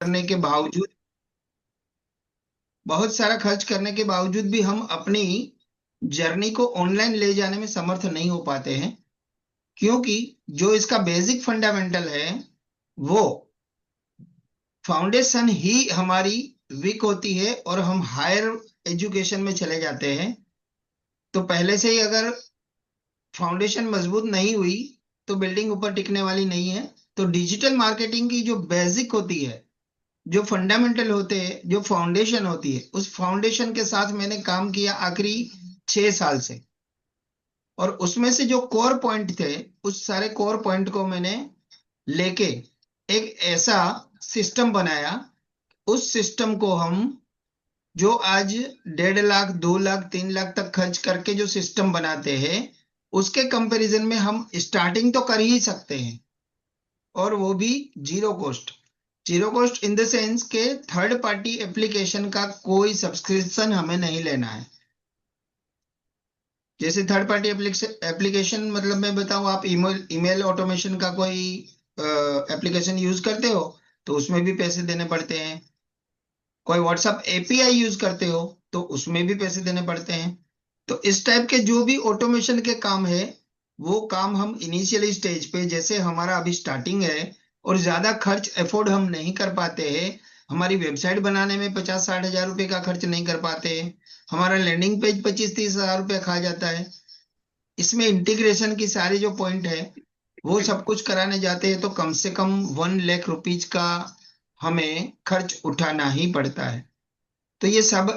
करने के बावजूद, बहुत सारा खर्च करने के बावजूद भी हम अपनी जर्नी को ऑनलाइन ले जाने में समर्थ नहीं हो पाते हैं, क्योंकि जो इसका बेसिक फंडामेंटल है, वो फाउंडेशन ही हमारी वीक होती है और हम हायर एजुकेशन में चले जाते हैं। तो पहले से ही अगर फाउंडेशन मजबूत नहीं हुई तो बिल्डिंग ऊपर टिकने वाली नहीं है। तो डिजिटल मार्केटिंग की जो बेसिक होती है, जो फंडामेंटल होते हैं, जो फाउंडेशन होती है, उस फाउंडेशन के साथ मैंने काम किया आखिरी 6 साल से। और उसमें से जो कोर पॉइंट थे, उस सारे कोर पॉइंट को मैंने लेके एक ऐसा सिस्टम बनाया। उस सिस्टम को हम, जो आज 1.5 लाख 2 लाख 3 लाख तक खर्च करके जो सिस्टम बनाते हैं, उसके कंपैरिजन में हम स्टार्टिंग तो कर ही सकते हैं, और वो भी zero cost. Zero cost in the sense के थर्ड पार्टी एप्लीकेशन का कोई सब्सक्रिप्शन हमें नहीं लेना है। जैसे थर्ड पार्टी एप्लीकेशन मतलब मैं बताऊं, आप ईमेल ईमेल ऑटोमेशन का कोई एप्लीकेशन यूज करते हो तो उसमें भी पैसे देने पड़ते हैं। कोई व्हाट्सएप एपीआई यूज करते हो तो उसमें भी पैसे देने पड़ते हैं। तो इस टाइप के जो भी ऑटोमेशन के काम है, वो काम हम इनिशियली स्टेज पे, जैसे हमारा अभी स्टार्टिंग है और ज्यादा खर्च अफोर्ड हम नहीं कर पाते हैं, हमारी वेबसाइट बनाने में 50-60 हजार रुपए का खर्च नहीं कर पाते हैं, हमारा लैंडिंग पेज 25-30 हजार रुपया खा जाता है, इसमें इंटीग्रेशन की सारी जो पॉइंट है वो सब कुछ कराने जाते हैं, तो कम से कम 1 लाख रुपीज का हमें खर्च उठाना ही पड़ता है। तो ये सब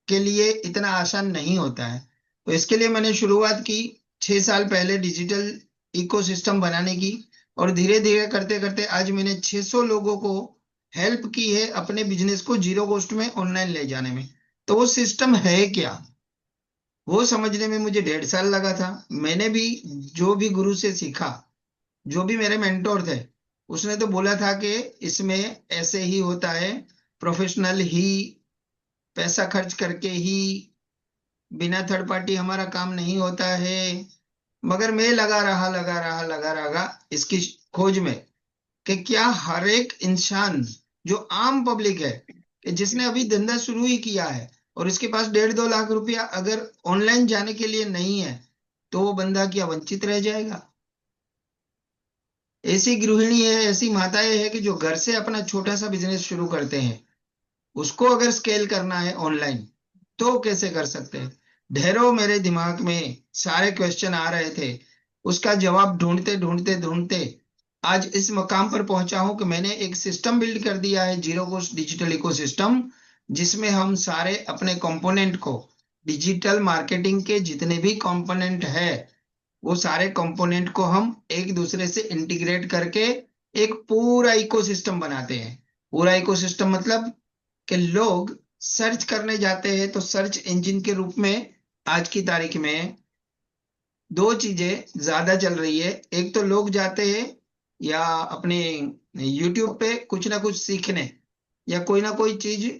के लिए इतना आसान नहीं होता है। तो इसके लिए मैंने शुरुआत की 6 साल पहले डिजिटल इकोसिस्टम बनाने की, और धीरे धीरे करते करते आज मैंने 600 लोगों को हेल्प की है अपने बिजनेस को जीरो कॉस्ट में ऑनलाइन ले जाने में। तो वो सिस्टम है क्या, वो समझने में मुझे 1.5 साल लगा था। मैंने भी जो भी गुरु से सीखा, जो भी मेरे मेंटोर थे, उसने तो बोला था कि इसमें ऐसे ही होता है, प्रोफेशनल ही पैसा खर्च करके ही, बिना थर्ड पार्टी हमारा काम नहीं होता है। मगर मैं लगा रहा इसकी खोज में, कि क्या हर एक इंसान, जो आम पब्लिक है, कि जिसने अभी धंधा शुरू ही किया है और इसके पास 1.5-2 लाख रुपया अगर ऑनलाइन जाने के लिए नहीं है, तो वो बंदा क्या वंचित रह जाएगा? ऐसी गृहिणी है, ऐसी माताएं हैं कि जो घर से अपना छोटा सा बिजनेस शुरू करते हैं, उसको अगर स्केल करना है ऑनलाइन तो कैसे कर सकते हैं? ढेरों मेरे दिमाग में सारे क्वेश्चन आ रहे थे, उसका जवाब ढूंढते ढूंढते ढूंढते आज इस मकाम पर पहुंचा हूं कि मैंने एक सिस्टम बिल्ड कर दिया है, जीरो कॉस्ट डिजिटल इकोसिस्टम, जिसमें हम सारे अपने कंपोनेंट को, डिजिटल मार्केटिंग के जितने भी कंपोनेंट है, वो सारे कंपोनेंट को हम एक दूसरे से इंटीग्रेट करके एक पूरा इकोसिस्टम बनाते हैं। पूरा इकोसिस्टम मतलब कि लोग सर्च करने जाते हैं तो सर्च इंजन के रूप में आज की तारीख में दो चीजें ज्यादा चल रही है। एक तो लोग जाते हैं या अपने यूट्यूब पे कुछ ना कुछ सीखने या कोई ना कोई चीज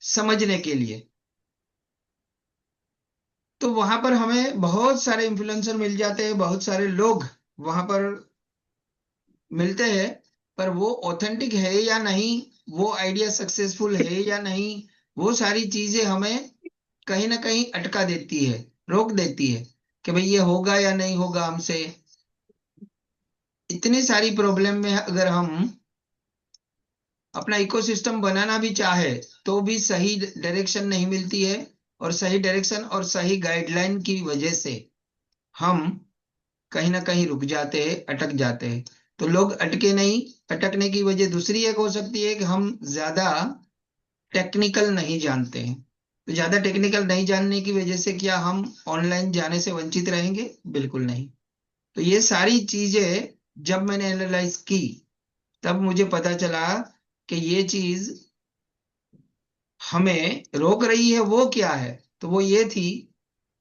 समझने के लिए, तो वहां पर हमें बहुत सारे इन्फ्लुएंसर मिल जाते हैं, बहुत सारे लोग वहां पर मिलते हैं। पर वो ऑथेंटिक है या नहीं, वो आइडिया सक्सेसफुल है या नहीं, वो सारी चीजें हमें कहीं ना कहीं अटका देती है, रोक देती है, कि भाई ये होगा या नहीं होगा हमसे। इतनी सारी प्रॉब्लम में अगर हम अपना इकोसिस्टम बनाना भी चाहे तो भी सही डायरेक्शन नहीं मिलती है, और सही डायरेक्शन और सही गाइडलाइन की वजह से हम कहीं ना कहीं रुक जाते हैं, अटक जाते हैं। तो लोग अटके नहीं, अटकने की वजह दूसरी एक हो सकती है कि हम ज्यादा टेक्निकल नहीं जानते हैं। तो ज्यादा टेक्निकल नहीं जानने की वजह से क्या हम ऑनलाइन जाने से वंचित रहेंगे? बिल्कुल नहीं। तो ये सारी चीजें जब मैंने एनालाइज की, तब मुझे पता चला कि ये चीज हमें रोक रही है वो क्या है। तो वो ये थी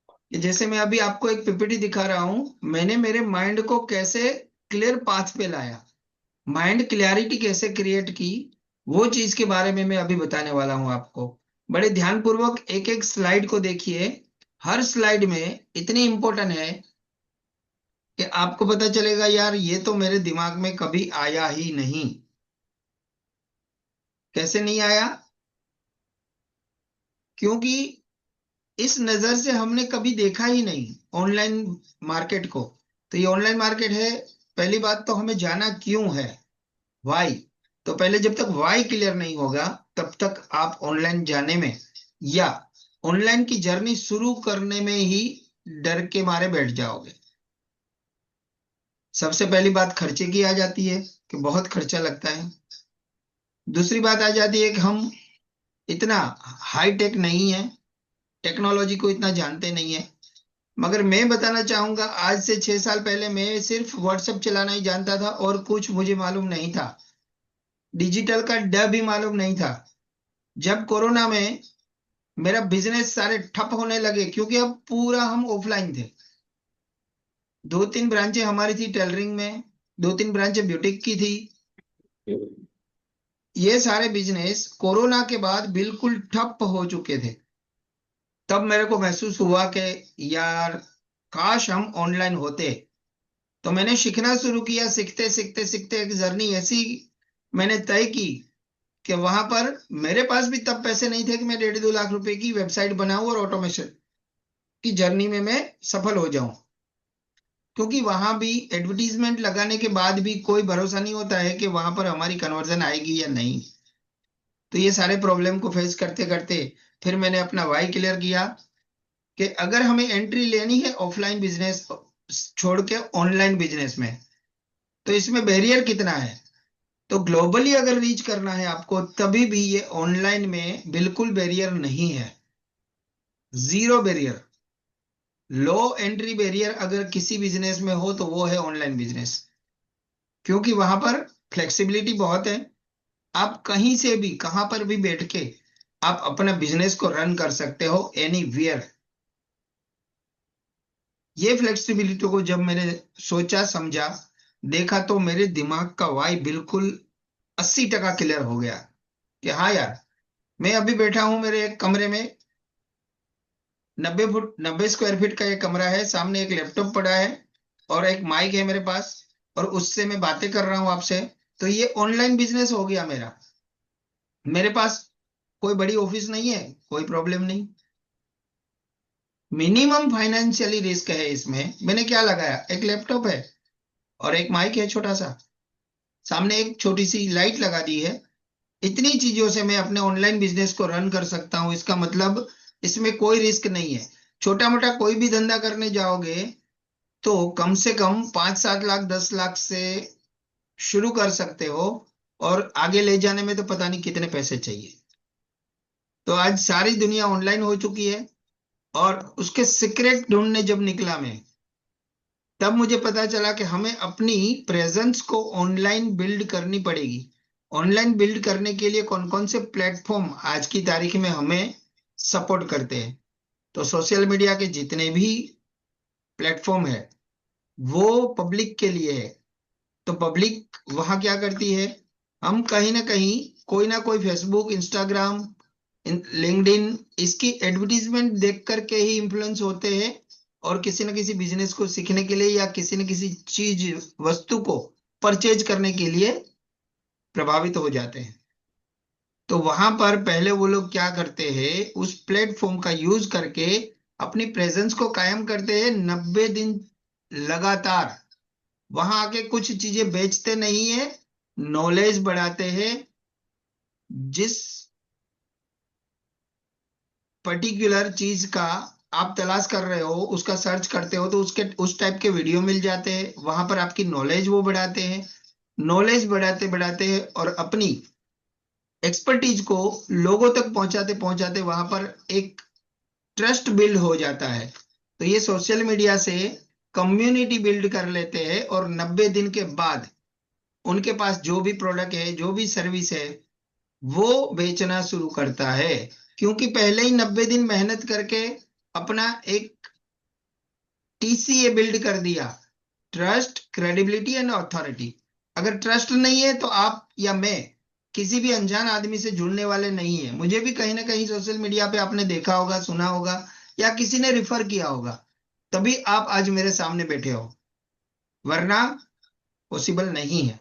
कि जैसे मैं अभी आपको एक पीपीटी दिखा रहा हूं, मैंने मेरे माइंड को कैसे क्लियर पाथ पे लाया, माइंड क्लियरिटी कैसे क्रिएट की, वो चीज के बारे में मैं अभी बताने वाला हूं आपको। बड़े ध्यानपूर्वक एक एक स्लाइड को देखिए। हर स्लाइड में इतनी इंपॉर्टेंट है कि आपको पता चलेगा यार ये तो मेरे दिमाग में कभी आया ही नहीं। कैसे नहीं आया? क्योंकि इस नजर से हमने कभी देखा ही नहीं ऑनलाइन मार्केट को। तो ये ऑनलाइन मार्केट है, पहली बात तो हमें जाना क्यों है, वाई। तो पहले जब तक वाई क्लियर नहीं होगा, तब तक आप ऑनलाइन जाने में या ऑनलाइन की जर्नी शुरू करने में ही डर के मारे बैठ जाओगे। सबसे पहली बात खर्चे की आ जाती है कि बहुत खर्चा लगता है। दूसरी बात आ जाती है कि हम इतना हाई टेक नहीं है, टेक्नोलॉजी को इतना जानते नहीं है। मगर मैं बताना चाहूंगा, आज से 6 साल पहले मैं सिर्फ व्हाट्सएप चलाना ही जानता था और कुछ मुझे मालूम नहीं था। डिजिटल का ड भी मालूम नहीं था। जब कोरोना में मेरा बिजनेस सारे ठप होने लगे, क्योंकि अब पूरा हम ऑफलाइन थे। 2-3 ब्रांचें हमारी थी टेलरिंग में, 2-3 ब्रांचें ब्यूटिक की थी। ये सारे बिजनेस कोरोना के बाद बिल्कुल ठप हो चुके थे। तब मेरे को महसूस हुआ कि यार, काश हम ऑनलाइन होते। तो मैंने सीखना शुरू किया। सीखते सीखते सीखते एक जर्नी ऐसी मैंने तय की कि वहां पर मेरे पास भी तब पैसे नहीं थे कि मैं 1.5-2 लाख रुपए की वेबसाइट बनाऊं और ऑटोमेशन की जर्नी में मैं सफल हो जाऊं। क्योंकि वहां भी एडवर्टीजमेंट लगाने के बाद भी कोई भरोसा नहीं होता है कि वहां पर हमारी कन्वर्जन आएगी या नहीं। तो ये सारे प्रॉब्लम को फेस करते करते फिर मैंने अपना वाई क्लियर किया कि अगर हमें एंट्री लेनी है ऑफलाइन बिजनेस छोड़ के ऑनलाइन बिजनेस में, तो इसमें बैरियर कितना है। तो ग्लोबली अगर रीच करना है आपको, तभी भी ये ऑनलाइन में बिल्कुल बैरियर नहीं है, जीरो बैरियर। लो एंट्री बैरियर अगर किसी बिजनेस में हो तो वो है ऑनलाइन बिजनेस। क्योंकि वहां पर फ्लेक्सिबिलिटी बहुत है। आप कहीं से भी कहां पर भी बैठ के आप अपना बिजनेस को रन कर सकते हो एनी वेयर। ये फ्लेक्सिबिलिटी को जब मैंने सोचा समझा देखा, तो मेरे दिमाग का वाई बिल्कुल 80% क्लियर हो गया कि हाँ यार, मैं अभी बैठा हूं मेरे एक कमरे में। 90 स्क्वायर फीट का एक कमरा है, सामने एक लैपटॉप पड़ा है और एक माइक है मेरे पास, और उससे मैं बातें कर रहा हूं आपसे। तो ये ऑनलाइन बिजनेस हो गया मेरा। मेरे पास कोई बड़ी ऑफिस नहीं है, कोई प्रॉब्लम नहीं। मिनिमम फाइनेंशियली रिस्क है इसमें। मैंने क्या लगाया, एक लैपटॉप है और एक माइक है छोटा सा, सामने एक छोटी सी लाइट लगा दी है। इतनी चीजों से मैं अपने ऑनलाइन बिजनेस को रन कर सकता हूं। इसका मतलब इसमें कोई रिस्क नहीं है। छोटा मोटा कोई भी धंधा करने जाओगे तो कम से कम 5-7 लाख 10 लाख से शुरू कर सकते हो, और आगे ले जाने में तो पता नहीं कितने पैसे चाहिए। तो आज सारी दुनिया ऑनलाइन हो चुकी है, और उसके सीक्रेट ढूंढने जब निकला मैं, तब मुझे पता चला कि हमें अपनी प्रेजेंस को ऑनलाइन बिल्ड करनी पड़ेगी। ऑनलाइन बिल्ड करने के लिए कौन कौन से प्लेटफॉर्म आज की तारीख में हमें सपोर्ट करते हैं। तो सोशल मीडिया के जितने भी प्लेटफॉर्म है वो पब्लिक के लिए है। तो पब्लिक वहां क्या करती है, हम कहीं ना कोई फेसबुक, इंस्टाग्राम, लिंक्डइन, इसकी एडवर्टीजमेंट देख करके ही इन्फ्लुएंस होते हैं, और किसी न किसी बिजनेस को सीखने के लिए या किसी न किसी चीज वस्तु को परचेज करने के लिए प्रभावित हो जाते हैं। तो वहां पर पहले वो लोग क्या करते हैं, उस प्लेटफॉर्म का यूज करके अपनी प्रेजेंस को कायम करते हैं 90 दिन लगातार। वहां आके कुछ चीजें बेचते नहीं है, नॉलेज बढ़ाते हैं। जिस पर्टिकुलर चीज का आप तलाश कर रहे हो, उसका सर्च करते हो, तो उसके उस टाइप के वीडियो मिल जाते हैं। वहां पर आपकी नॉलेज वो बढ़ाते हैं। नॉलेज बढ़ाते बढ़ाते और अपनी एक्सपर्टीज को लोगों तक पहुंचाते पहुंचाते वहां पर एक ट्रस्ट बिल्ड हो जाता है। तो ये सोशल मीडिया से कम्युनिटी बिल्ड कर लेते हैं, और 90 दिन के बाद उनके पास जो भी प्रोडक्ट है, जो भी सर्विस है, वो बेचना शुरू करता है। क्योंकि पहले ही 90 दिन मेहनत करके अपना एक टीसीए बिल्ड कर दिया, ट्रस्ट, क्रेडिबिलिटी एंड अथॉरिटी। अगर ट्रस्ट नहीं है तो आप या मैं किसी भी अनजान आदमी से जुड़ने वाले नहीं है। मुझे भी कहीं ना कहीं सोशल मीडिया पे आपने देखा होगा, सुना होगा, या किसी ने रिफर किया होगा, तभी आप आज मेरे सामने बैठे हो, वरना पॉसिबल नहीं है।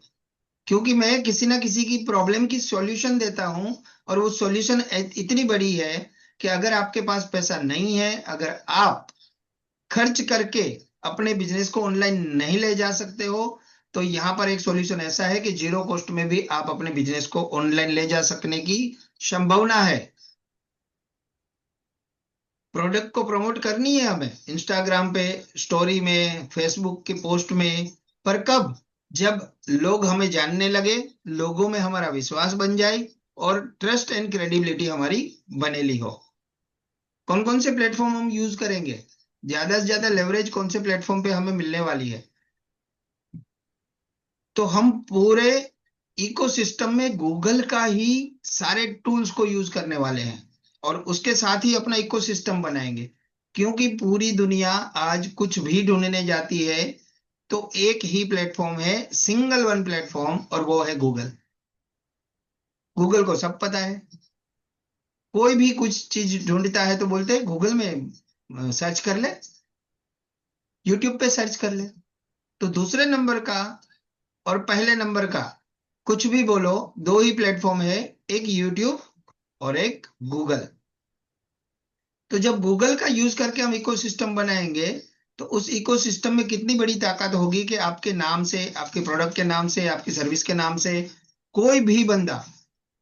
क्योंकि मैं किसी ना किसी की प्रॉब्लम की सॉल्यूशन देता हूं, और वो सॉल्यूशन इतनी बड़ी है कि अगर आपके पास पैसा नहीं है, अगर आप खर्च करके अपने बिजनेस को ऑनलाइन नहीं ले जा सकते हो, तो यहाँ पर एक सॉल्यूशन ऐसा है कि जीरो कॉस्ट में भी आप अपने बिजनेस को ऑनलाइन ले जा सकने की संभावना है। प्रोडक्ट को प्रमोट करनी है हमें इंस्टाग्राम पे, स्टोरी में, फेसबुक के पोस्ट में, पर कब? जब लोग हमें जानने लगे, लोगों में हमारा विश्वास बन जाए, और ट्रस्ट एंड क्रेडिबिलिटी हमारी बनेली हो। कौन कौन से प्लेटफॉर्म हम यूज करेंगे? ज्यादा से ज्यादा लेवरेज कौन से प्लेटफॉर्म पे हमें मिलने वाली है? तो हम पूरे इकोसिस्टम में गूगल का ही सारे टूल्स को यूज करने वाले हैं, और उसके साथ ही अपना इकोसिस्टम बनाएंगे। क्योंकि पूरी दुनिया आज कुछ भी ढूंढने जाती है तो एक ही प्लेटफॉर्म है, सिंगल वन प्लेटफॉर्म, और वो है गूगल। गूगल को सब पता है। कोई भी कुछ चीज ढूंढता है तो बोलते हैं गूगल में सर्च कर ले, यूट्यूब पे सर्च कर ले। तो दूसरे नंबर का और पहले नंबर का कुछ भी बोलो, दो ही प्लेटफॉर्म है, एक यूट्यूब और एक गूगल। तो जब गूगल का यूज करके हम इकोसिस्टम बनाएंगे, तो उस इकोसिस्टम में कितनी बड़ी ताकत होगी कि आपके नाम से, आपके प्रोडक्ट के नाम से, आपकी सर्विस के नाम से कोई भी बंदा,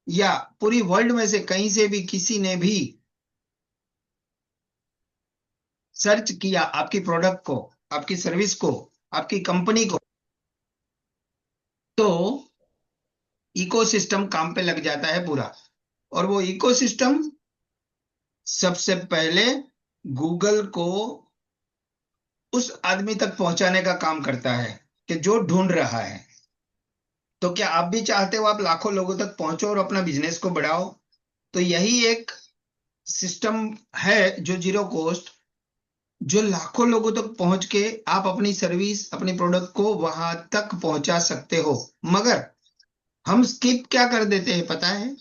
या पूरी वर्ल्ड में से कहीं से भी किसी ने भी सर्च किया आपकी प्रोडक्ट को, आपकी सर्विस को, आपकी कंपनी को, तो इकोसिस्टम काम पे लग जाता है पूरा। और वो इकोसिस्टम सबसे पहले गूगल को उस आदमी तक पहुंचाने का काम करता है कि जो ढूंढ रहा है। तो क्या आप भी चाहते हो आप लाखों लोगों तक पहुंचो और अपना बिजनेस को बढ़ाओ? तो यही एक सिस्टम है जो जीरो कॉस्ट, जो लाखों लोगों तक पहुंच के आप अपनी सर्विस, अपनी प्रोडक्ट को वहां तक पहुंचा सकते हो। मगर हम स्किप क्या कर देते हैं पता है?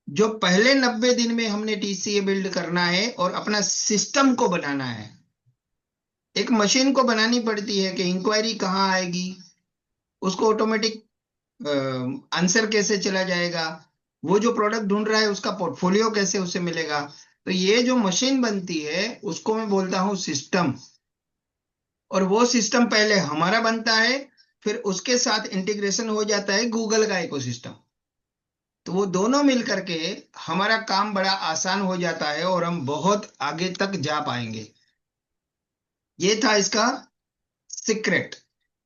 जो पहले 90 दिन में हमने टीसीए बिल्ड करना है और अपना सिस्टम को बनाना है। एक मशीन को बनानी पड़ती है कि इंक्वायरी कहाँ आएगी, उसको ऑटोमेटिक आंसर कैसे चला जाएगा, वो जो प्रोडक्ट ढूंढ रहा है उसका पोर्टफोलियो कैसे उसे मिलेगा। तो ये जो मशीन बनती है उसको मैं बोलता हूँ सिस्टम। और वो सिस्टम पहले हमारा बनता है, फिर उसके साथ इंटीग्रेशन हो जाता है गूगल का इकोसिस्टम। तो वो दोनों मिल करके हमारा काम बड़ा आसान हो जाता है और हम बहुत आगे तक जा पाएंगे। ये था इसका सीक्रेट।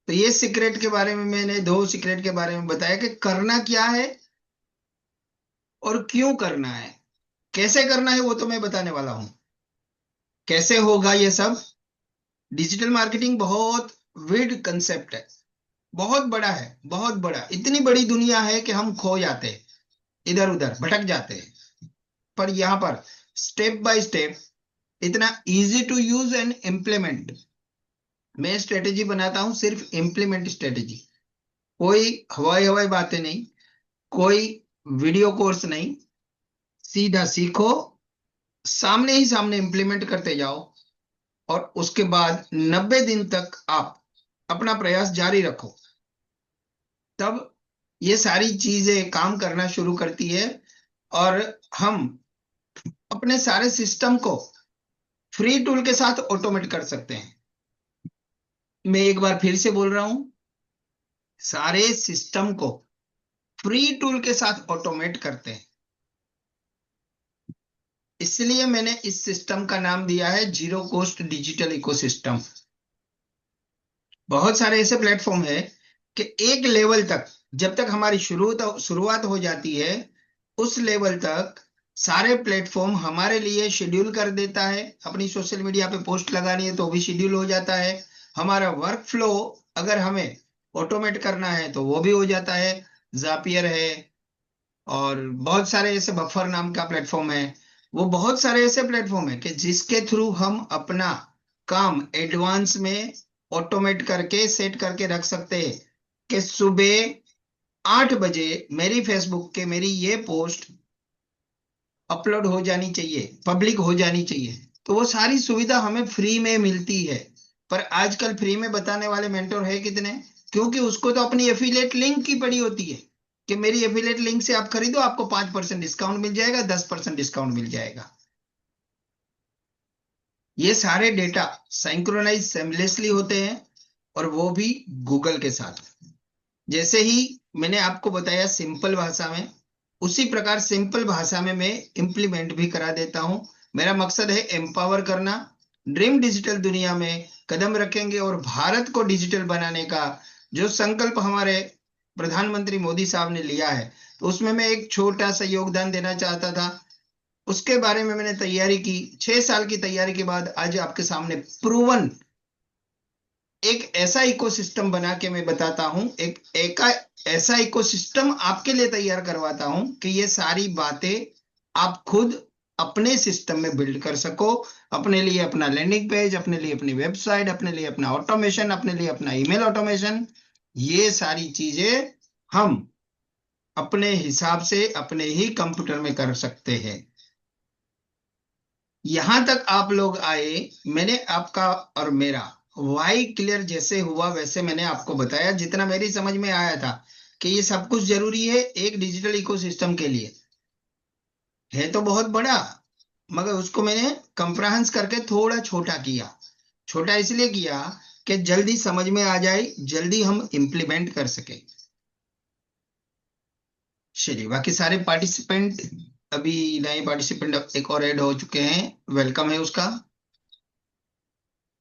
तो ये सीक्रेट के बारे में मैंने, दो सीक्रेट के बारे में बताया कि करना क्या है और क्यों करना है। कैसे करना है वो तो मैं बताने वाला हूं। कैसे होगा ये सब? डिजिटल मार्केटिंग बहुत विड कंसेप्ट है, बहुत बड़ा है, बहुत बड़ा। इतनी बड़ी दुनिया है कि हम खो जाते हैं, इधर उधर भटक जाते हैं। पर यहाँ पर स्टेप बाय स्टेप, इतना easy to use and implement. मैं स्ट्रेटेजी बनाता हूं, सिर्फ इम्प्लीमेंट स्ट्रेटेजी। कोई हवाई हवाई बातें नहीं, कोई वीडियो कोर्स नहीं। सीधा सीखो, सामने ही सामने इम्प्लीमेंट करते जाओ, और उसके बाद 90 दिन तक आप अपना प्रयास जारी रखो। तब ये सारी चीजें काम करना शुरू करती है, और हम अपने सारे सिस्टम को फ्री टूल के साथ ऑटोमेट कर सकते हैं। मैं एक बार फिर से बोल रहा हूं, सारे सिस्टम को फ्री टूल के साथ ऑटोमेट करते हैं। इसलिए मैंने इस सिस्टम का नाम दिया है जीरो कॉस्ट डिजिटल इकोसिस्टम। बहुत सारे ऐसे प्लेटफॉर्म है कि एक लेवल तक, जब तक हमारी शुरुआत हो जाती है, उस लेवल तक सारे प्लेटफॉर्म हमारे लिए शेड्यूल कर देता है। अपनी सोशल मीडिया पे पोस्ट लगानी है तो भी शेड्यूल हो जाता है। हमारा वर्क फ्लो अगर हमें ऑटोमेट करना है तो वो भी हो जाता है। जापियर है, और बहुत सारे ऐसे, बफर नाम का प्लेटफॉर्म है। वो बहुत सारे ऐसे प्लेटफॉर्म है कि जिसके थ्रू हम अपना काम एडवांस में ऑटोमेट करके सेट करके रख सकते हैं कि सुबह 8 बजे मेरी फेसबुक के मेरी ये पोस्ट अपलोड हो जानी चाहिए, पब्लिक हो जानी चाहिए। तो वो सारी सुविधा हमें फ्री में मिलती है। पर आजकल फ्री में बताने वाले मेंटोर है कितने? क्योंकि उसको तो अपनी एफिलिएट लिंक की पड़ी होती है कि मेरी एफिलिएट लिंक से आप खरीदो, आपको 5% डिस्काउंट मिल जाएगा, 10% डिस्काउंट मिल जाएगा। ये सारे डेटा सिंक्रोनाइज सेमलेसली होते हैं, और वो भी गूगल के साथ। जैसे ही मैंने आपको बताया सिंपल भाषा में, उसी प्रकार सिंपल भाषा में मैं इंप्लीमेंट भी करा देता हूं। मेरा मकसद है एम्पावर करना। ड्रीम डिजिटल दुनिया में कदम रखेंगे, और भारत को डिजिटल बनाने का जो संकल्प हमारे प्रधानमंत्री मोदी साहब ने लिया है, तो उसमें मैं एक छोटा सा योगदान देना चाहता था। उसके बारे में मैंने तैयारी की। 6 साल की तैयारी के बाद आज आपके सामने प्रूवन एक ऐसा इकोसिस्टम बना के मैं बताता हूं, एक ऐसा इकोसिस्टम आपके लिए तैयार करवाता हूं कि ये सारी बातें आप खुद अपने सिस्टम में बिल्ड कर सको। अपने लिए अपना लैंडिंग पेज, अपने लिए अपनी वेबसाइट, अपने लिए अपना ऑटोमेशन, अपने लिए अपना ईमेल ऑटोमेशन, ये सारी चीजें हम अपने हिसाब से अपने ही कंप्यूटर में कर सकते हैं। यहां तक आप लोग आए, मैंने आपका और मेरा वाई क्लियर जैसे हुआ वैसे मैंने आपको बताया, जितना मेरी समझ में आया था कि ये सब कुछ जरूरी है एक डिजिटल इकोसिस्टम के लिए। है तो बहुत बड़ा, मगर उसको मैंने कंप्रहेंस करके थोड़ा छोटा किया। छोटा इसलिए किया कि जल्दी समझ में आ जाए, जल्दी हम इंप्लीमेंट कर सके। चलिए, बाकी सारे पार्टिसिपेंट, अभी नए पार्टिसिपेंट एक और ऐड हो चुके हैं, वेलकम है उसका।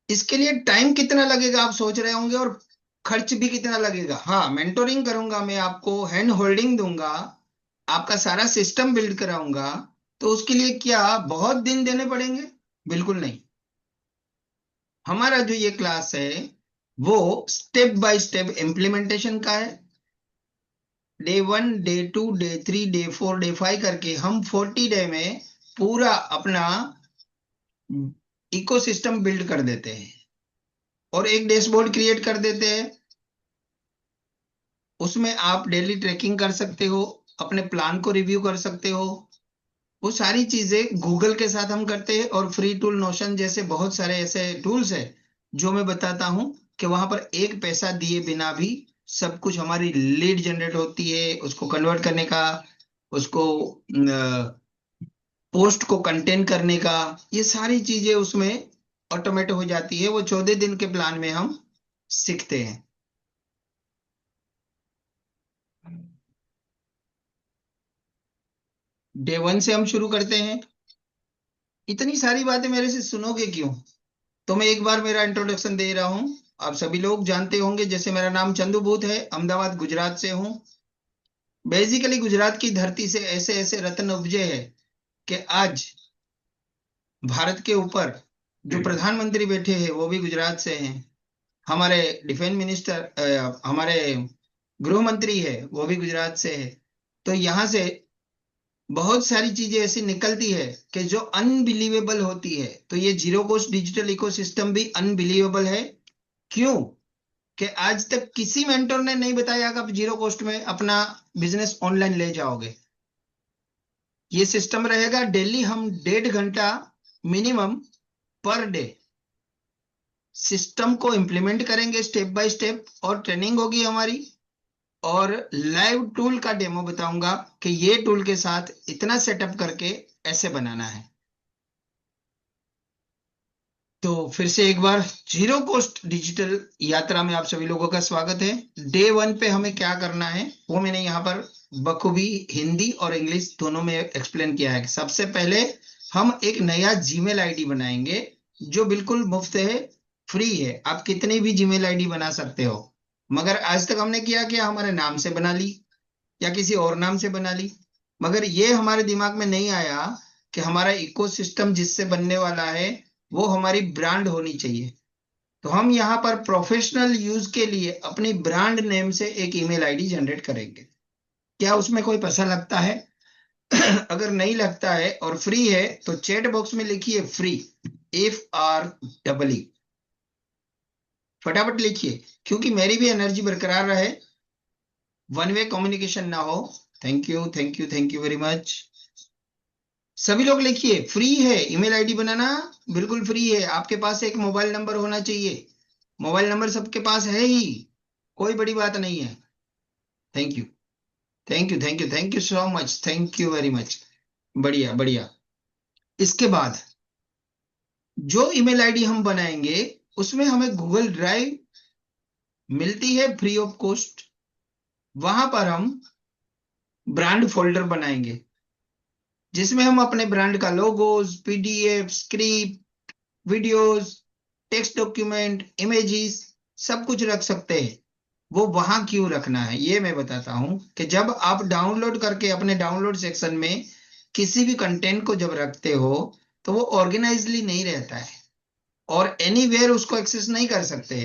इसके लिए टाइम कितना लगेगा आप सोच रहे होंगे, और खर्च भी कितना लगेगा। हाँ, मेंटोरिंग करूंगा मैं, आपको हैंड होल्डिंग दूंगा, आपका सारा सिस्टम बिल्ड कराऊंगा। तो उसके लिए क्या बहुत दिन देने पड़ेंगे? बिल्कुल नहीं। हमारा जो ये क्लास है वो स्टेप बाय स्टेप इम्प्लीमेंटेशन का है। Day 1, day 2, day 3, day 4, day 5 करके हम 40 डे में पूरा अपना इकोसिस्टम बिल्ड कर देते हैं, और एक डैशबोर्ड क्रिएट कर देते हैं। उसमें आप डेली ट्रैकिंग कर सकते हो, अपने प्लान को रिव्यू कर सकते हो। वो सारी चीजें गूगल के साथ हम करते हैं, और फ्री टूल नोशन जैसे बहुत सारे ऐसे टूल्स है जो मैं बताता हूं कि वहां पर एक पैसा दिए बिना भी सब कुछ, हमारी लीड जनरेट होती है, उसको कन्वर्ट करने का, उसको पोस्ट को कंटेन करने का, ये सारी चीजें उसमें ऑटोमेट हो जाती है। वो 14 दिन के प्लान में हम सीखते हैं। डे 1 से हम शुरू करते हैं। इतनी सारी बातें मेरे से सुनोगे क्यों? तो मैं एक बार मेरा इंट्रोडक्शन दे रहा हूं। आप सभी लोग जानते होंगे, जैसे मेरा नाम चंदू बूथ है, अहमदाबाद गुजरात से हूं। बेसिकली गुजरात की धरती से ऐसे ऐसे रत्न उपजे हैं कि आज भारत के ऊपर जो प्रधानमंत्री बैठे हैं वो भी गुजरात से हैं। हमारे डिफेंस मिनिस्टर, हमारे गृह मंत्री है, वो भी गुजरात से है। तो यहाँ से बहुत सारी चीजें ऐसी निकलती है कि जो अनबिलीवेबल होती है। तो ये जीरो कॉस्ट डिजिटल इकोसिस्टम भी अनबिलीवेबल है। क्यों? कि आज तक किसी मेंटर ने नहीं बताया कि आप जीरो कॉस्ट में अपना बिजनेस ऑनलाइन ले जाओगे। ये सिस्टम रहेगा, डेली हम 1.5 घंटा मिनिमम पर डे सिस्टम को इंप्लीमेंट करेंगे स्टेप बाय स्टेप, और ट्रेनिंग होगी हमारी, और लाइव टूल का डेमो बताऊंगा कि ये टूल के साथ इतना सेटअप करके ऐसे बनाना है। तो फिर से एक बार, जीरो कॉस्ट डिजिटल यात्रा में आप सभी लोगों का स्वागत है। डे 1 पे हमें क्या करना है वो मैंने यहाँ पर बखूबी हिंदी और इंग्लिश दोनों में एक्सप्लेन किया है। कि सबसे पहले हम एक नया जीमेल आईडी बनाएंगे जो बिल्कुल मुफ्त है, फ्री है। आप कितनी भी जीमेल आईडी बना सकते हो, मगर आज तक हमने किया कि हमारे नाम से बना ली या किसी और नाम से बना ली। मगर ये हमारे दिमाग में नहीं आया कि हमारा इकोसिस्टम जिससे बनने वाला है वो हमारी ब्रांड होनी चाहिए। तो हम यहाँ पर प्रोफेशनल यूज के लिए अपनी ब्रांड नेम से एक ईमेल आईडी जनरेट करेंगे। क्या उसमें कोई पैसा लगता है? अगर नहीं लगता है और फ्री है तो चैट बॉक्स में लिखिए फ्री, FREE, फटाफट लिखिए, क्योंकि मेरी भी एनर्जी बरकरार रहे, वन वे कम्युनिकेशन ना हो। Thank you, thank you, thank you very much. सभी लोग लिखिए, फ्री है ईमेल आईडी बनाना, बिल्कुल फ्री है। आपके पास एक मोबाइल नंबर होना चाहिए। मोबाइल नंबर सबके पास है ही। कोई बड़ी बात नहीं है। Thank you, thank you, thank you, thank you so much, thank you very much. बढ़िया बढ़िया। इसके बाद जो ईमेल आईडी हम बनाएंगे उसमें हमें गूगल ड्राइव मिलती है फ्री ऑफ कॉस्ट। वहां पर हम ब्रांड फोल्डर बनाएंगे जिसमें हम अपने ब्रांड का logos, PDF, script, videos, text document, images सब कुछ रख सकते हैं। वो वहां क्यों रखना है ये मैं बताता हूं कि जब आप डाउनलोड करके अपने डाउनलोड सेक्शन में किसी भी कंटेंट को जब रखते हो तो वो ऑर्गेनाइजली नहीं रहता है और एनीवेयर उसको एक्सेस नहीं कर सकते।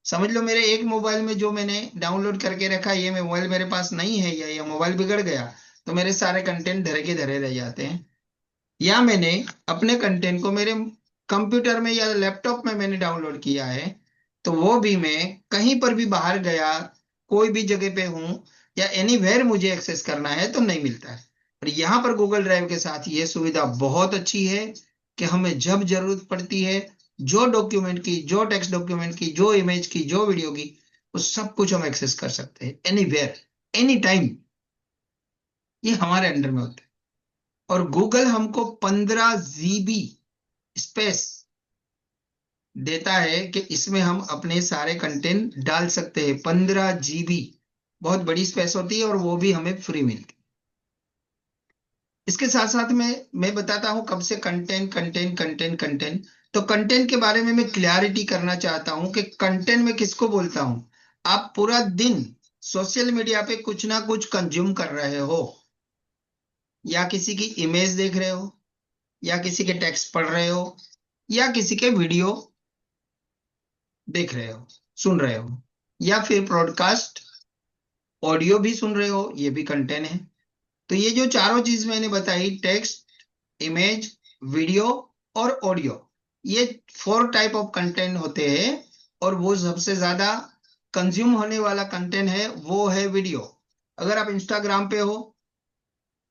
समझ लो मेरे एक मोबाइल में जो मैंने डाउनलोड करके रखा है, ये मोबाइल मेरे पास नहीं है या ये मोबाइल बिगड़ गया तो मेरे सारे कंटेंट धरे के धरे रह जाते हैं। या मैंने अपने कंटेंट को मेरे कंप्यूटर में या लैपटॉप में मैंने डाउनलोड किया है तो वो भी मैं कहीं पर भी बाहर गया, कोई भी जगह पे हूं या एनीवेयर मुझे एक्सेस करना है तो नहीं मिलता है। और यहाँ पर गूगल ड्राइव के साथ ये सुविधा बहुत अच्छी है कि हमें जब जरूरत पड़ती है जो डॉक्यूमेंट की, जो टेक्स्ट डॉक्यूमेंट की, जो इमेज की, जो वीडियो की, वो सब कुछ हम एक्सेस कर सकते हैं एनीवेयर, एनी टाइम। ये हमारे अंडर में होता है। और गूगल हमको 15 GB स्पेस देता है कि इसमें हम अपने सारे कंटेंट डाल सकते हैं। 15 GB बहुत बड़ी स्पेस होती है और वो भी हमें फ्री मिलती है। इसके साथ साथ मैं बताता हूं कब से कंटेंट कंटेंट कंटेंट कंटेंट। तो कंटेंट के बारे में मैं क्लैरिटी करना चाहता हूं कि कंटेंट में किसको बोलता हूं। आप पूरा दिन सोशल मीडिया पे कुछ ना कुछ कंज्यूम कर रहे हो, या किसी की इमेज देख रहे हो, या किसी के टेक्स्ट पढ़ रहे हो, या किसी के वीडियो देख रहे हो, सुन रहे हो, या फिर ब्रॉडकास्ट ऑडियो भी सुन रहे हो, ये भी कंटेंट है। तो ये जो चारों चीज मैंने बताई, टेक्स्ट, इमेज, वीडियो और ऑडियो, ये 4 टाइप ऑफ कंटेंट होते हैं। और वो सबसे ज्यादा कंज्यूम होने वाला कंटेंट है वो है वीडियो। अगर आप इंस्टाग्राम पे हो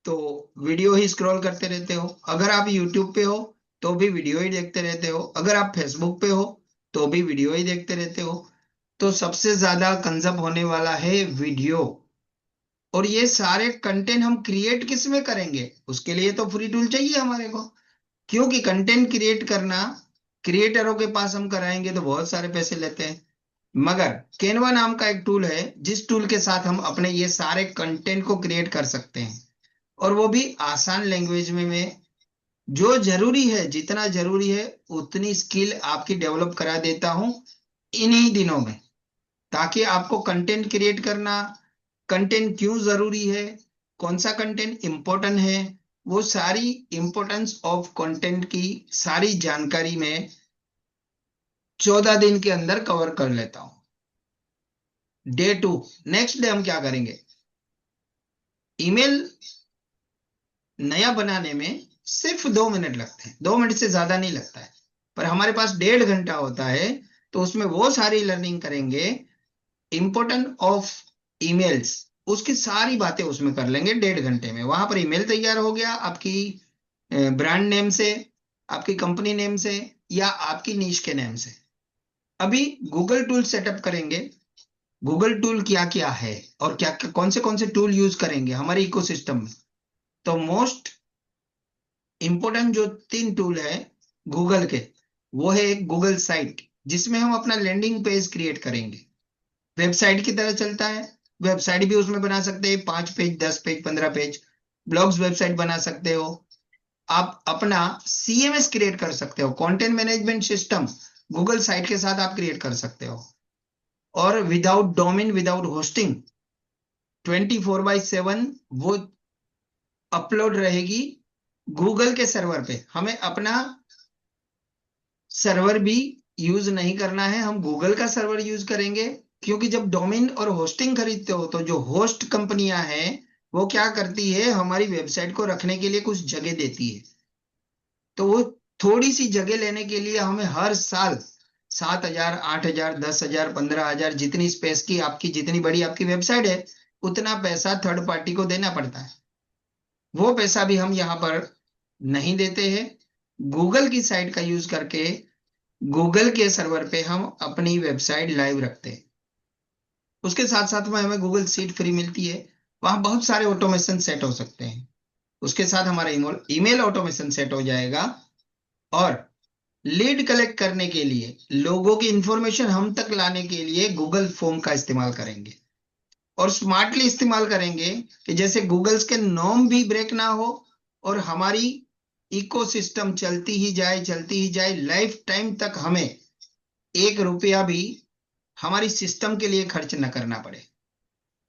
तो वीडियो ही स्क्रॉल करते रहते हो, अगर आप यूट्यूब पे हो तो भी वीडियो ही देखते रहते हो, अगर आप फेसबुक पे हो तो भी वीडियो ही देखते रहते हो। तो सबसे ज्यादा कंज्यूम होने वाला है वीडियो। और ये सारे कंटेंट हम क्रिएट किस में करेंगे, उसके लिए तो फ्री टूल चाहिए हमारे को। क्योंकि कंटेंट क्रिएट करना क्रिएटरों के पास हम कराएंगे तो बहुत सारे पैसे लेते हैं। मगर कैनवा नाम का एक टूल है जिस टूल के साथ हम अपने ये सारे कंटेंट को क्रिएट कर सकते हैं, और वो भी आसान लैंग्वेज में। मैं जो जरूरी है, जितना जरूरी है उतनी स्किल आपकी डेवलप करा देता हूं इन्हीं दिनों में, ताकि आपको कंटेंट क्रिएट करना, कंटेंट क्यों जरूरी है, कौन सा कंटेंट इंपॉर्टेंट है, वो सारी इंपॉर्टेंस ऑफ कंटेंट की सारी जानकारी में 14 दिन के अंदर कवर कर लेता हूं। डे 2, नेक्स्ट डे हम क्या करेंगे। ईमेल नया बनाने में सिर्फ 2 मिनट लगते हैं, 2 मिनट से ज्यादा नहीं लगता है। पर हमारे पास 1.5 घंटा होता है तो उसमें वो सारी लर्निंग करेंगे, इंपॉर्टेंट ऑफ ईमेल्स, उसकी सारी बातें उसमें कर लेंगे 1.5 घंटे में। वहां पर ईमेल तैयार हो गया आपकी ब्रांड नेम से, आपकी कंपनी नेम से, या आपकी नीश के नेम से। अभी गूगल टूल सेटअप करेंगे। गूगल टूल क्या क्या है और क्या कौन से टूल यूज करेंगे हमारे इकोसिस्टम में। तो मोस्ट इंपोर्टेंट जो 3 टूल है गूगल के, वो है एक गूगल साइट जिसमें हम अपना लैंडिंग पेज क्रिएट करेंगे। वेबसाइट की तरह चलता है, वेबसाइट भी उसमें बना सकते हैं, 5 page, 10 page, 15 page. Blogs website बना सकते हो। आप अपना सीएमएस क्रिएट कर सकते हो, content management system Google site के साथ आप क्रिएट कर सकते हो। और विदाउट डोमेन, विदाउट होस्टिंग, 24/7 वो अपलोड रहेगी गूगल के सर्वर पे। हमें अपना सर्वर भी यूज नहीं करना है, हम गूगल का सर्वर यूज करेंगे। क्योंकि जब डोमेन और होस्टिंग खरीदते हो तो जो होस्ट कंपनियां हैं वो क्या करती है, हमारी वेबसाइट को रखने के लिए कुछ जगह देती है। तो वो थोड़ी सी जगह लेने के लिए हमें हर साल 7,000, 8,000, 10,000, 15,000, जितनी स्पेस की आपकी, जितनी बड़ी आपकी वेबसाइट है, उतना पैसा थर्ड पार्टी को देना पड़ता है। वो पैसा भी हम यहाँ पर नहीं देते हैं। गूगल की साइट का यूज करके गूगल के सर्वर पे हम अपनी वेबसाइट लाइव रखते हैं। उसके साथ साथ में हमें गूगल सीट फ्री मिलती है, वहां बहुत सारे ऑटोमेशन सेट हो सकते हैं। उसके साथ हमारा ईमेल ऑटोमेशन सेट हो जाएगा, और लीड कलेक्ट करने के लिए, लोगों की इंफॉर्मेशन हम तक लाने के लिए गूगल फॉर्म का इस्तेमाल करेंगे, और स्मार्टली इस्तेमाल करेंगे कि जैसे गूगल्स के नॉर्म भी ब्रेक ना हो, और हमारी इकोसिस्टम चलती ही जाए लाइफ टाइम तक, हमें 1 रुपया भी हमारी सिस्टम के लिए खर्च न करना पड़े।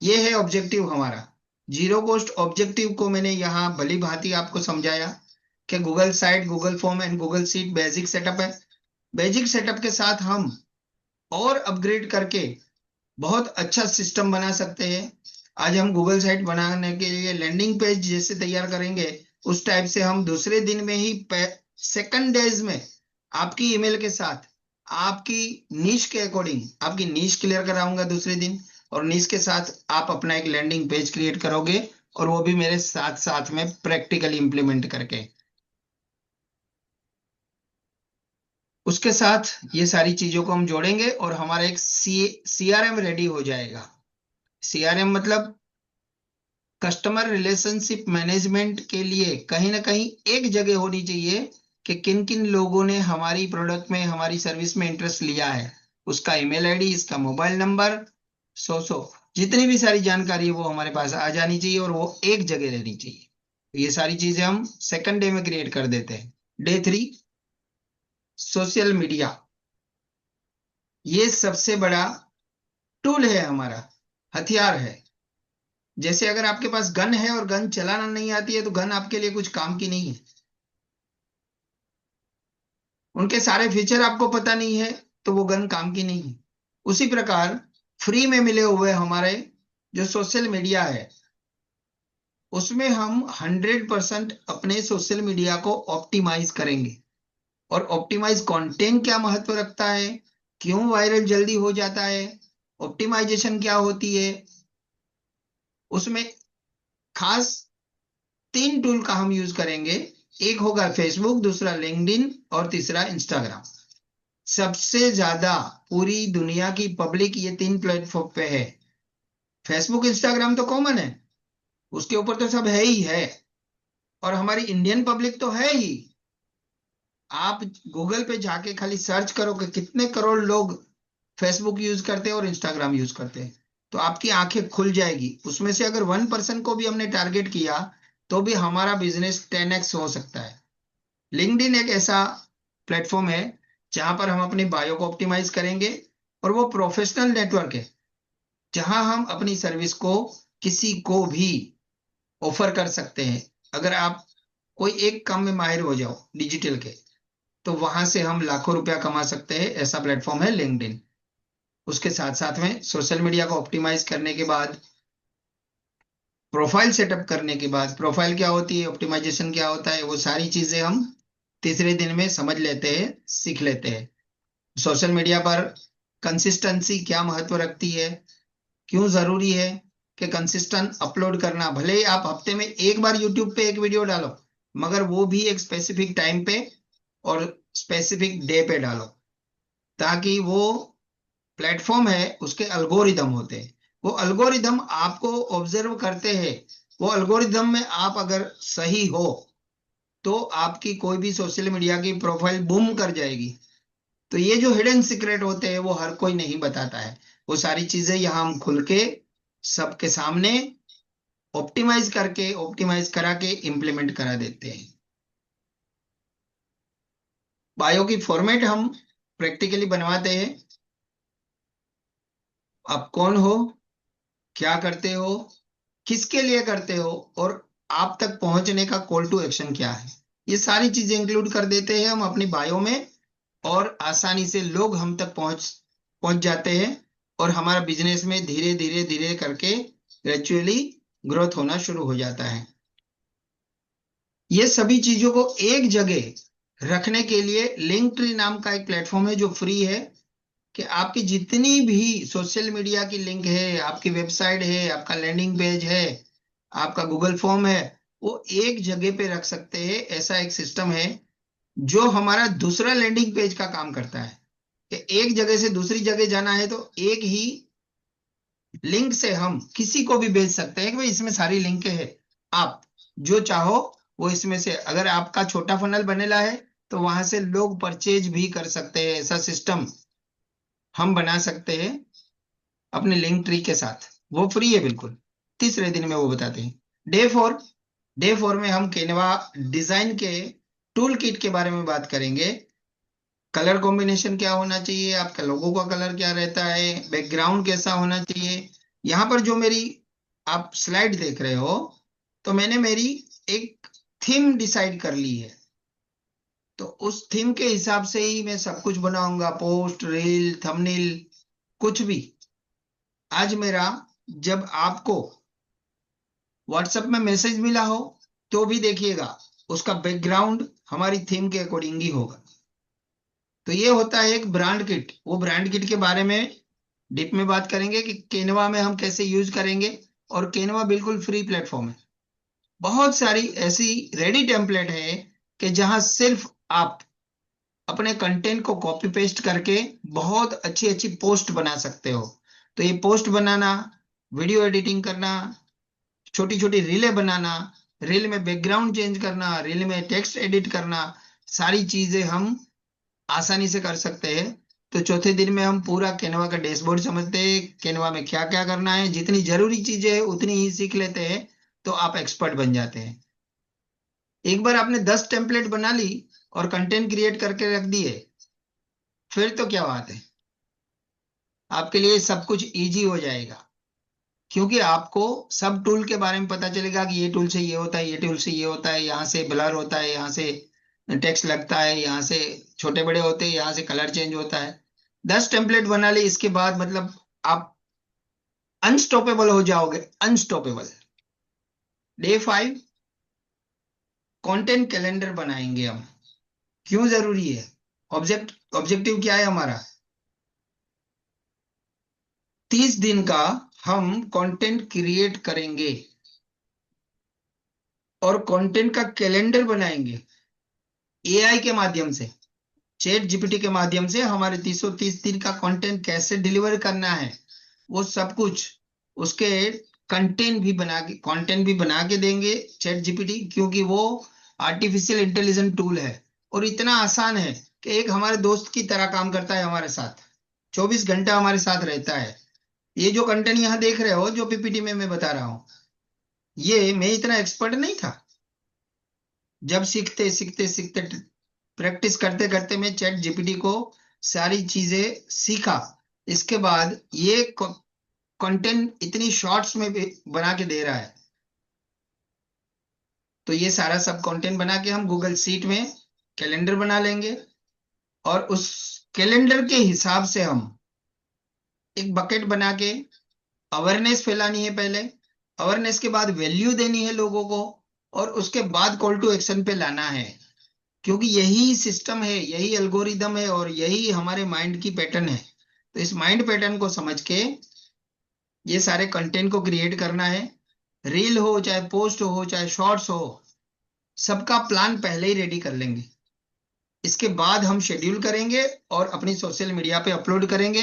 ये है ऑब्जेक्टिव हमारा। जीरो कॉस्ट ऑब्जेक्टिव को मैंने यहाँ भली भांति आपको समझाया कि Google site, Google form and Google seat basic setup है। बेसिक सेटअप के साथ हम और अपग्रेड करके बहुत अच्छा सिस्टम बना सकते हैं। आज हम गूगल साइट बनाने के लिए लैंडिंग पेज जैसे तैयार करेंगे, उस टाइप से हम दूसरे दिन में ही, सेकंड डेज में, आपकी ईमेल के साथ, आपकी नीश के अकॉर्डिंग आपकी नीश क्लियर कराऊंगा दूसरे दिन, और नीश के साथ आप अपना एक लैंडिंग पेज क्रिएट करोगे, और वो भी मेरे साथ साथ में प्रैक्टिकली इंप्लीमेंट करके। उसके साथ ये सारी चीजों को हम जोड़ेंगे और हमारा एक सीआरएम रेडी हो जाएगा। सीआरएम मतलब कस्टमर रिलेशनशिप मैनेजमेंट के लिए कहीं ना कहीं एक जगह होनी चाहिए कि किन किन लोगों ने हमारी प्रोडक्ट में, हमारी सर्विस में इंटरेस्ट लिया है, उसका ईमेल आईडी, इसका मोबाइल नंबर, सो जितनी भी सारी जानकारी है वो हमारे पास आ जानी चाहिए, और वो एक जगह रहनी चाहिए। ये सारी चीजें हम सेकंड डे में क्रिएट कर देते हैं। Day 3, social media. ये सबसे बड़ा टूल है, हमारा हथियार है। जैसे अगर आपके पास गन है और गन चलाना नहीं आती है, तो गन आपके लिए कुछ काम की नहीं है। उनके सारे फीचर आपको पता नहीं है, तो वो गन काम की नहीं है। उसी प्रकार फ्री में मिले हुए हमारे जो सोशल मीडिया है, उसमें हम 100% अपने सोशल मीडिया को ऑप्टिमाइज करेंगे। और ऑप्टिमाइज कंटेंट क्या महत्व रखता है, क्यों वायरल जल्दी हो जाता है, ऑप्टिमाइजेशन क्या होती है, उसमें खास 3 टूल का हम यूज करेंगे। एक होगा फेसबुक, दूसरा लिंक्डइन, और तीसरा इंस्टाग्राम। सबसे ज्यादा पूरी दुनिया की पब्लिक ये 3 प्लेटफॉर्म पे है। फेसबुक, इंस्टाग्राम तो कॉमन है, उसके ऊपर तो सब है ही है, और हमारी इंडियन पब्लिक तो है ही। आप गूगल पे जाके खाली सर्च करो कि कितने करोड़ लोग फेसबुक यूज करते हैं और इंस्टाग्राम यूज करते हैं, तो आपकी आंखें खुल जाएगी। उसमें से अगर 1% को भी हमने टारगेट किया, तो भी हमारा बिजनेस 10x हो सकता है। लिंक्डइन एक ऐसा प्लेटफॉर्म है जहां पर हम अपनी बायो को ऑप्टिमाइज करेंगे, और वो प्रोफेशनल नेटवर्क है जहां हम अपनी सर्विस को किसी को भी ऑफर कर सकते हैं। अगर आप कोई एक काम में माहिर हो जाओ डिजिटल के, तो वहां से हम लाखों रुपया कमा सकते हैं। ऐसा प्लेटफॉर्म है लिंक्डइन। उसके साथ साथ में सोशल मीडिया को ऑप्टिमाइज करने के बाद, प्रोफाइल सेटअप करने के बाद, प्रोफाइल क्या होती है, ऑप्टिमाइजेशन क्या होता है, वो सारी चीजें हम तीसरे दिन में समझ लेते हैं, सीख लेते हैं। सोशल मीडिया पर कंसिस्टेंसी क्या महत्व रखती है, क्यों जरूरी है कि कंसिस्टेंट अपलोड करना। भले ही आप हफ्ते में एक बार यूट्यूब पे एक वीडियो डालो, मगर वो भी एक स्पेसिफिक टाइम पे और स्पेसिफिक डे पे डालो, ताकि वो प्लेटफॉर्म है, उसके अल्गोरिदम होते हैं। वो अल्गोरिदम आपको ऑब्जर्व करते हैं। वो अल्गोरिदम में आप अगर सही हो, तो आपकी कोई भी सोशल मीडिया की प्रोफाइल बूम कर जाएगी। तो ये जो हिडन सीक्रेट होते हैं, वो हर कोई नहीं बताता है। वो सारी चीजें यहाँ हम खुल के सबके सामने ऑप्टिमाइज करके, ऑप्टिमाइज करा के इम्प्लीमेंट करा देते हैं। बायो की फॉर्मेट हम प्रैक्टिकली बनवाते हैं। आप कौन हो, क्या करते हो, किसके लिए करते हो, और आप तक पहुंचने का कॉल टू एक्शन क्या है, ये सारी चीजें इंक्लूड कर देते हैं हम अपनी बायो में। और आसानी से लोग हम तक पहुंच पहुंच जाते हैं, और हमारा बिजनेस में धीरे धीरे धीरे करके ग्रेजुअली ग्रोथ होना शुरू हो जाता है। ये सभी चीजों को एक जगह रखने के लिए लिंक ट्री नाम का एक प्लेटफॉर्म है जो फ्री है, कि आपकी जितनी भी सोशल मीडिया की लिंक है, आपकी वेबसाइट है, आपका लैंडिंग पेज है, आपका गूगल फॉर्म है, वो एक जगह पे रख सकते हैं। ऐसा एक सिस्टम है जो हमारा दूसरा लैंडिंग पेज का काम करता है, कि एक जगह से दूसरी जगह जाना है तो एक ही लिंक से हम किसी को भी भेज सकते हैं कि भाई इसमें सारी लिंक है, आप जो चाहो वो इसमें से, अगर आपका छोटा फनल बनेला है तो वहां से लोग परचेज भी कर सकते हैं। ऐसा सिस्टम हम बना सकते हैं अपने लिंक ट्री के साथ, वो फ्री है बिल्कुल। तीसरे दिन में वो बताते हैं। डे 4 में हम केनवा डिजाइन के टूल किट के बारे में बात करेंगे। कलर कॉम्बिनेशन क्या होना चाहिए, आपका लोगो का कलर क्या रहता है, बैकग्राउंड कैसा होना चाहिए। यहाँ पर जो मेरी आप स्लाइड देख रहे हो, तो मैंने मेरी एक थीम डिसाइड कर ली है। तो उस थीम के हिसाब से ही मैं सब कुछ बनाऊंगा, पोस्ट, रील, थंबनेल, कुछ भी। आज मेरा जब आपको व्हाट्सएप में मैसेज मिला हो तो भी देखिएगा उसका बैकग्राउंड हमारी थीम के अकॉर्डिंग ही होगा। तो ये होता है एक ब्रांड किट। वो ब्रांड किट के बारे में डीप में बात करेंगे कि केनवा में हम कैसे यूज करेंगे। और केनवा बिल्कुल फ्री प्लेटफॉर्म है। बहुत सारी ऐसी रेडी टेम्पलेट है कि जहां सिर्फ आप अपने कंटेंट को कॉपी पेस्ट करके बहुत अच्छी अच्छी पोस्ट बना सकते हो। तो ये पोस्ट बनाना, वीडियो एडिटिंग करना, छोटी छोटी रीलें बनाना, रील में बैकग्राउंड चेंज करना, रील में टेक्स्ट एडिट करना, सारी चीजें हम आसानी से कर सकते हैं। तो चौथे दिन में हम पूरा केनवा का डैशबोर्ड समझते हैं, केनवा में क्या क्या करना है, जितनी जरूरी चीजें हैं उतनी ही सीख लेते हैं, तो आप एक्सपर्ट बन जाते हैं। एक बार आपने 10 टेम्पलेट बना ली और कंटेंट क्रिएट करके रख दिए, फिर तो क्या बात है, आपके लिए सब कुछ इजी हो जाएगा। क्योंकि आपको सब टूल के बारे में पता चलेगा कि ये टूल से ये होता है, ये टूल से ये होता है, यहाँ से ब्लर होता है, यहाँ से टेक्स्ट लगता है, यहाँ से छोटे बड़े होते हैं, यहाँ से कलर चेंज होता है। 10 टेम्पलेट बना ले इसके बाद मतलब आप अनस्टॉपेबल हो जाओगे, अनस्टॉपेबल। डे 5 कंटेंट कैलेंडर बनाएंगे हम। क्यों जरूरी है? ऑब्जेक्टिव क्या है हमारा? 30 दिन का हम कंटेंट क्रिएट करेंगे और कंटेंट का कैलेंडर बनाएंगे एआई के माध्यम से, चैट जीपीटी के माध्यम से। हमारे 330 दिन का कंटेंट कैसे डिलीवर करना है वो सब कुछ, उसके कंटेंट भी बना के देंगे चैट जीपीटी, क्योंकि वो आर्टिफिशियल इंटेलिजेंस टूल है और इतना आसान है कि एक हमारे दोस्त की तरह काम करता है हमारे साथ, 24 घंटा हमारे साथ रहता है। ये जो कंटेंट यहाँ देख रहे हो, जो पीपीटी में मैं बता रहा हूँ, ये मैं इतना एक्सपर्ट नहीं था। जब सीखते सीखते सीखते प्रैक्टिस करते करते मैं चैट जीपीटी को सारी चीजें सीखा। इसके बाद ये कंटेंट इतनी शॉर्ट्स में भी बना के दे रहा है। तो ये सारा सब कंटेंट बना के हम गूगल शीट में कैलेंडर बना लेंगे और उस कैलेंडर के हिसाब से हम एक बकेट बना के अवेयरनेस फैलानी है पहले, अवेयरनेस के बाद वैल्यू देनी है लोगों को, और उसके बाद कॉल टू एक्शन पे लाना है। क्योंकि यही सिस्टम है, यही एल्गोरिदम है और यही हमारे माइंड की पैटर्न है। तो इस माइंड पैटर्न को समझ के ये सारे कंटेंट को क्रिएट करना है। रील हो चाहे पोस्ट हो चाहे शॉर्ट्स हो, सबका प्लान पहले ही रेडी कर लेंगे। इसके बाद हम शेड्यूल करेंगे और अपनी सोशल मीडिया पे अपलोड करेंगे।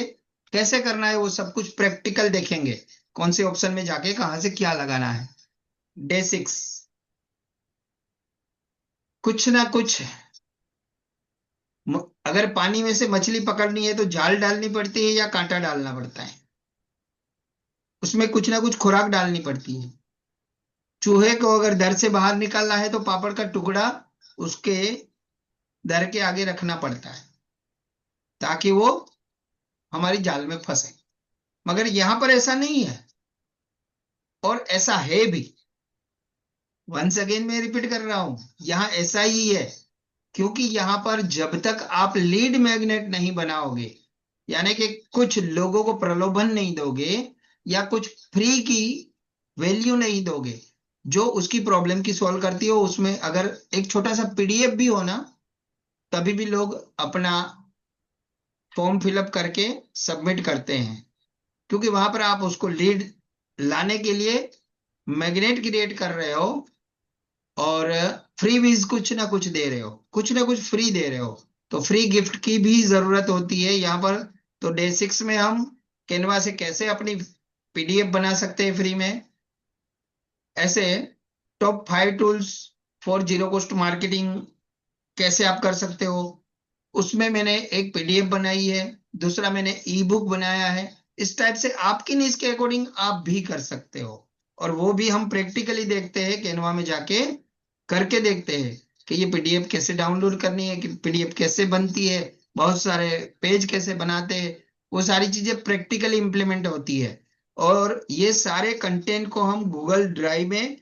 कैसे करना है वो सब कुछ प्रैक्टिकल देखेंगे, कौन से ऑप्शन में जाके कहां से क्या लगाना है। डे 6 कुछ ना कुछ, अगर पानी में से मछली पकड़नी है तो जाल डालनी पड़ती है या कांटा डालना पड़ता है, उसमें कुछ ना कुछ खुराक डालनी पड़ती है। चूहे को अगर दर से बाहर निकालना है तो पापड़ का टुकड़ा उसके दर के आगे रखना पड़ता है ताकि वो हमारी जाल में फंसे। मगर यहां पर ऐसा नहीं है, और ऐसा है भी। वंस अगेन मैं रिपीट कर रहा हूं, यहाँ ऐसा ही है। क्योंकि यहाँ पर जब तक आप लीड मैग्नेट नहीं बनाओगे, यानी कि कुछ लोगों को प्रलोभन नहीं दोगे या कुछ फ्री की वैल्यू नहीं दोगे जो उसकी प्रॉब्लम की सॉल्व करती हो, उसमें अगर एक छोटा सा पीडीएफ भी हो ना, तभी भी लोग अपना फॉर्म फिलअप करके सबमिट करते हैं। क्योंकि वहां पर आप उसको लीड लाने के लिए मैग्नेट क्रिएट कर रहे हो और फ्री बीज कुछ ना कुछ दे रहे हो, कुछ ना कुछ फ्री दे रहे हो। तो फ्री गिफ्ट की भी जरूरत होती है यहाँ पर। तो डे 6 में हम कैनवा से कैसे अपनी पीडीएफ बना सकते हैं फ्री में। ऐसे top 5 tools for zero cost marketing कैसे आप कर सकते हो, उसमें मैंने एक पीडीएफ बनाई है, दूसरा मैंने ई बुक बनाया है। इस टाइप से आपकी नीज के अकॉर्डिंग आप भी कर सकते हो। और वो भी हम प्रैक्टिकली देखते हैं, कैनवा में जाके करके देखते हैं कि ये पीडीएफ कैसे डाउनलोड करनी है, कि पीडीएफ कैसे बनती है, बहुत सारे पेज कैसे बनाते हैं, वो सारी चीजें प्रैक्टिकली इंप्लीमेंट होती है। और ये सारे कंटेंट को हम गूगल ड्राइव में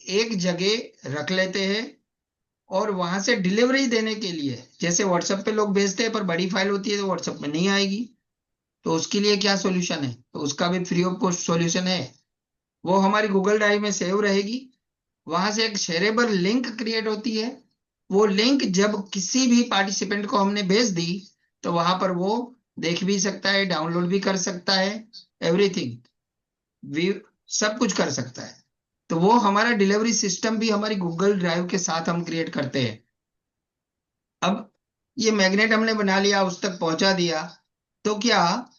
एक जगह रख लेते हैं, और वहां से डिलीवरी देने के लिए, जैसे व्हाट्सएप पे लोग भेजते हैं पर बड़ी फाइल होती है तो व्हाट्सएप में नहीं आएगी, तो उसके लिए क्या सॉल्यूशन है, तो उसका भी फ्री ऑफ कॉस्ट सॉल्यूशन है। वो हमारी गूगल ड्राइव में सेव रहेगी। वहां से एक शेयरेबल लिंक क्रिएट होती है। वो लिंक जब किसी भी पार्टिसिपेंट को हमने भेज दी, तो वहां पर वो देख भी सकता है, डाउनलोड भी कर सकता है, एवरीथिंग भी, सब कुछ कर सकता है। तो वो हमारा डिलीवरी सिस्टम भी हमारी गूगल ड्राइव के साथ हम क्रिएट करते हैं। अब ये मैग्नेट हमने बना लिया, उस तक पहुंचा दिया, तो क्या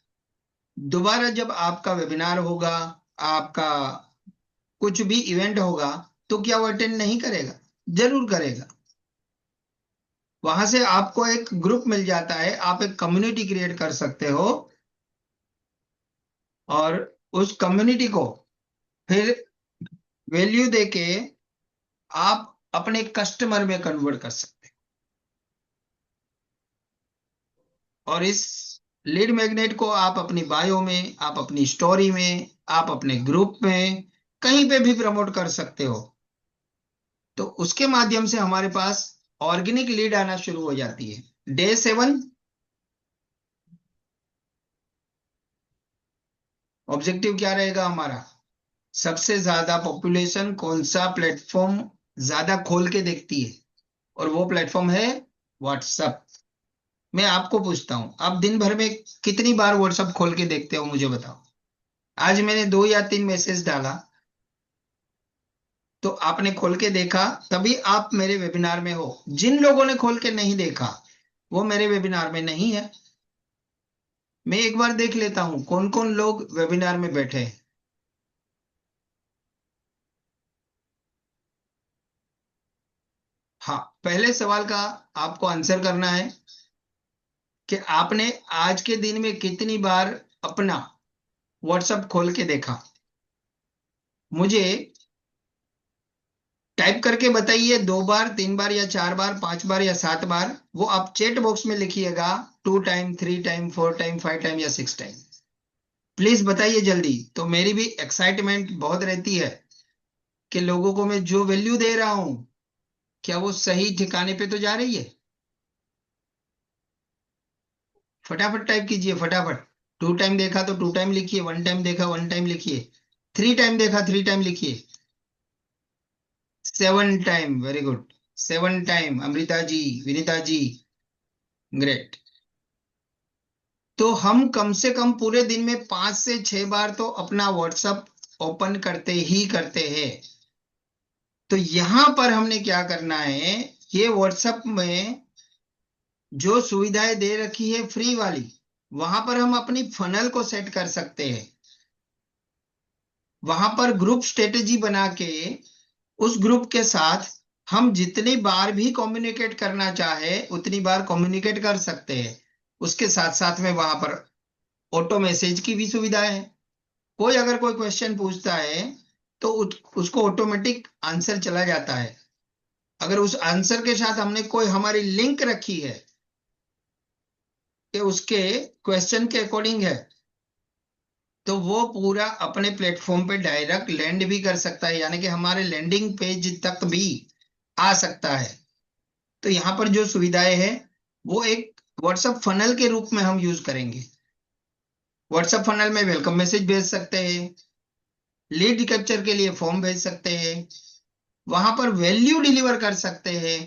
दोबारा जब आपका वेबिनार होगा, आपका कुछ भी इवेंट होगा, तो क्या वो अटेंड नहीं करेगा? जरूर करेगा। वहां से आपको एक ग्रुप मिल जाता है, आप एक कम्युनिटी क्रिएट कर सकते हो, और उस कम्युनिटी को फिर वैल्यू देके आप अपने कस्टमर में कन्वर्ट कर सकते हो। और इस लीड मैग्नेट को आप अपनी बायो में, आप अपनी स्टोरी में, आप अपने ग्रुप में, कहीं पे भी प्रमोट कर सकते हो। तो उसके माध्यम से हमारे पास ऑर्गेनिक लीड आना शुरू हो जाती है। डे 7 ऑब्जेक्टिव क्या रहेगा हमारा? सबसे ज्यादा पॉपुलेशन कौन सा प्लेटफॉर्म ज्यादा खोल के देखती है, और वो प्लेटफॉर्म है व्हाट्सएप। मैं आपको पूछता हूं, आप दिन भर में कितनी बार व्हाट्सएप खोल के देखते हो, मुझे बताओ। आज मैंने 2 या 3 मैसेज डाला, तो आपने खोल के देखा, तभी आप मेरे वेबिनार में हो। जिन लोगों ने खोल के नहीं देखा, वो मेरे वेबिनार में नहीं है। मैं एक बार देख लेता हूं कौन कौन लोग वेबिनार में बैठे हैं। हाँ, पहले सवाल का आपको आंसर करना है कि आपने आज के दिन में कितनी बार अपना व्हाट्सएप खोल के देखा। मुझे टाइप करके बताइए, 2 बार, 3 बार, या 4 बार, 5 बार, या 7 बार। वो आप चैट बॉक्स में लिखिएगा, 2 टाइम, 3 टाइम, 4 टाइम, 5 टाइम, या 6 टाइम। प्लीज बताइए जल्दी, तो मेरी भी एक्साइटमेंट बहुत रहती है कि लोगों को मैं जो वैल्यू दे रहा हूं, क्या वो सही ठिकाने पे तो जा रही है। फटाफट टाइप कीजिए, फटाफट। 2 टाइम देखा तो 2 टाइम लिखिए, 1 टाइम देखा 1 टाइम लिखिए, 3 टाइम देखा 3 टाइम लिखिए, 7 time, very good. 7 time, Amrita ji, Vinita ji, great. तो हम कम से कम पूरे दिन में 5 से 6 बार तो अपना व्हाट्सएप ओपन करते ही करते हैं। तो यहां पर हमने क्या करना है, ये व्हाट्सएप में जो सुविधाएं दे रखी है फ्री वाली, वहां पर हम अपनी फनल को सेट कर सकते हैं। वहां पर ग्रुप स्ट्रेटेजी बना के उस ग्रुप के साथ हम जितनी बार भी कम्युनिकेट करना चाहे उतनी बार कम्युनिकेट कर सकते हैं। उसके साथ साथ में वहां पर ऑटो मैसेज की भी सुविधा है। कोई अगर कोई क्वेश्चन पूछता है, तो उसको ऑटोमेटिक आंसर चला जाता है। अगर उस आंसर के साथ हमने कोई हमारी लिंक रखी है कि उसके क्वेश्चन के अकॉर्डिंग है, तो वो पूरा अपने प्लेटफॉर्म पे डायरेक्ट लैंड भी कर सकता है, यानी कि हमारे लैंडिंग पेज तक भी आ सकता है। तो यहाँ पर जो सुविधाएं हैं, वो एक व्हाट्सएप फनल के रूप में हम यूज करेंगे। व्हाट्सएप फनल में वेलकम मैसेज भेज सकते हैं, लीड कैप्चर के लिए फॉर्म भेज सकते हैं, वहां पर वैल्यू डिलीवर कर सकते हैं,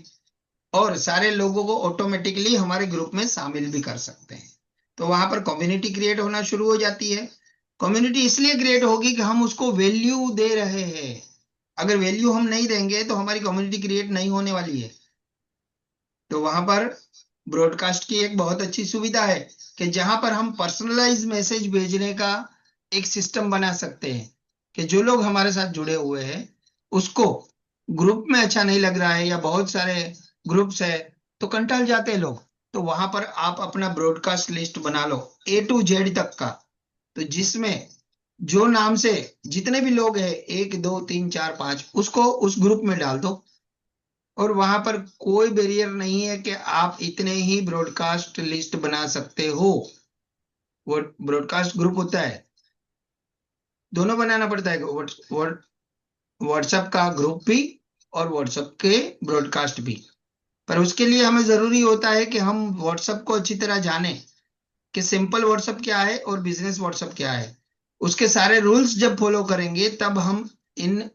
और सारे लोगों को ऑटोमेटिकली हमारे ग्रुप में शामिल भी कर सकते हैं। तो वहां पर कम्युनिटी क्रिएट होना शुरू हो जाती है। कम्युनिटी इसलिए क्रिएट होगी कि हम उसको वैल्यू दे रहे हैं। अगर वैल्यू हम नहीं देंगे तो हमारी कम्युनिटी क्रिएट नहीं होने वाली है। तो वहां पर ब्रॉडकास्ट की एक बहुत अच्छी सुविधा है कि जहां पर हम पर्सनलाइज मैसेज भेजने का एक सिस्टम बना सकते हैं कि जो लोग हमारे साथ जुड़े हुए हैं उसको ग्रुप में अच्छा नहीं लग रहा है या बहुत सारे ग्रुप्स है तो कंटाल जाते हैं लोग, तो वहां पर आप अपना ब्रॉडकास्ट लिस्ट बना लो A to Z तक का, तो जिसमें जो नाम से जितने भी लोग हैं 1 2 3 4 5 उसको उस ग्रुप में डाल दो, और वहां पर कोई बैरियर नहीं है कि आप इतने ही ब्रॉडकास्ट लिस्ट बना सकते हो। वो ब्रॉडकास्ट ग्रुप होता है, दोनों बनाना पड़ता है, व्हाट्सएप का ग्रुप भी और व्हाट्सएप के ब्रॉडकास्ट भी। पर उसके लिए हमें जरूरी होता है कि हम व्हाट्सएप को अच्छी तरह जाने कि सिंपल व्हाट्सएप क्या है और बिजनेस व्हाट्सएप क्या है। उसके सारे रूल्स जब फॉलो करेंगे तब हम इन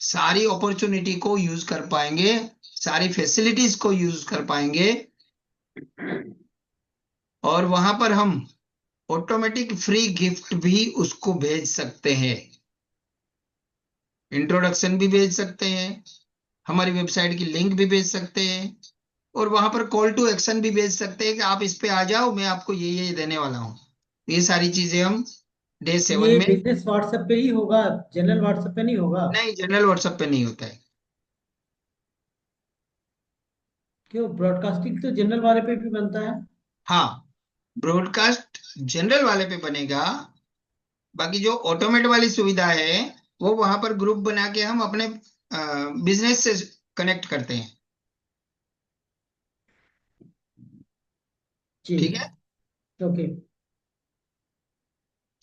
सारी अपॉर्चुनिटी को यूज कर पाएंगे, सारी फैसिलिटीज को यूज कर पाएंगे, और वहां पर हम ऑटोमेटिक फ्री गिफ्ट भी उसको भेज सकते हैं, इंट्रोडक्शन भी भेज सकते हैं, हमारी वेबसाइट की लिंक भी भेज सकते हैं, और वहां पर कॉल टू एक्शन भी भेज सकते हैं कि आप इस पे आ जाओ, मैं आपको ये देने वाला हूँ। ये सारी चीजें हम Day 7 ये में। बिजनेस व्हाट्सएप पे ही होगा, जनरल व्हाट्सएप पे नहीं होगा? नहीं, जनरल व्हाट्सएप पे नहीं होता है। क्यों, ब्रॉडकास्टिंग तो जनरल वाले पे भी बनता है। हाँ, ब्रॉडकास्ट जनरल वाले पे बनेगा, बाकी जो ऑटोमेट वाली सुविधा है वो वहां पर ग्रुप बना के हम अपने बिजनेस से कनेक्ट करते हैं। ठीक ठीक है, है। ओके।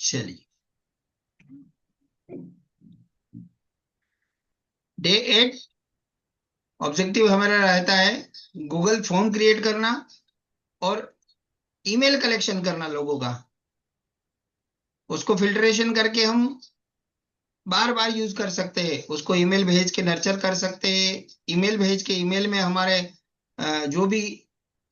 चलिए। Day 8 ऑब्जेक्टिव हमारा रहता है गूगल फॉर्म क्रिएट करना और ईमेल कलेक्शन करना लोगों का, उसको फिल्ट्रेशन करके हम बार बार यूज कर सकते हैं, उसको ईमेल भेज के नर्चर कर सकते हैं, ईमेल भेज के ईमेल में हमारे जो भी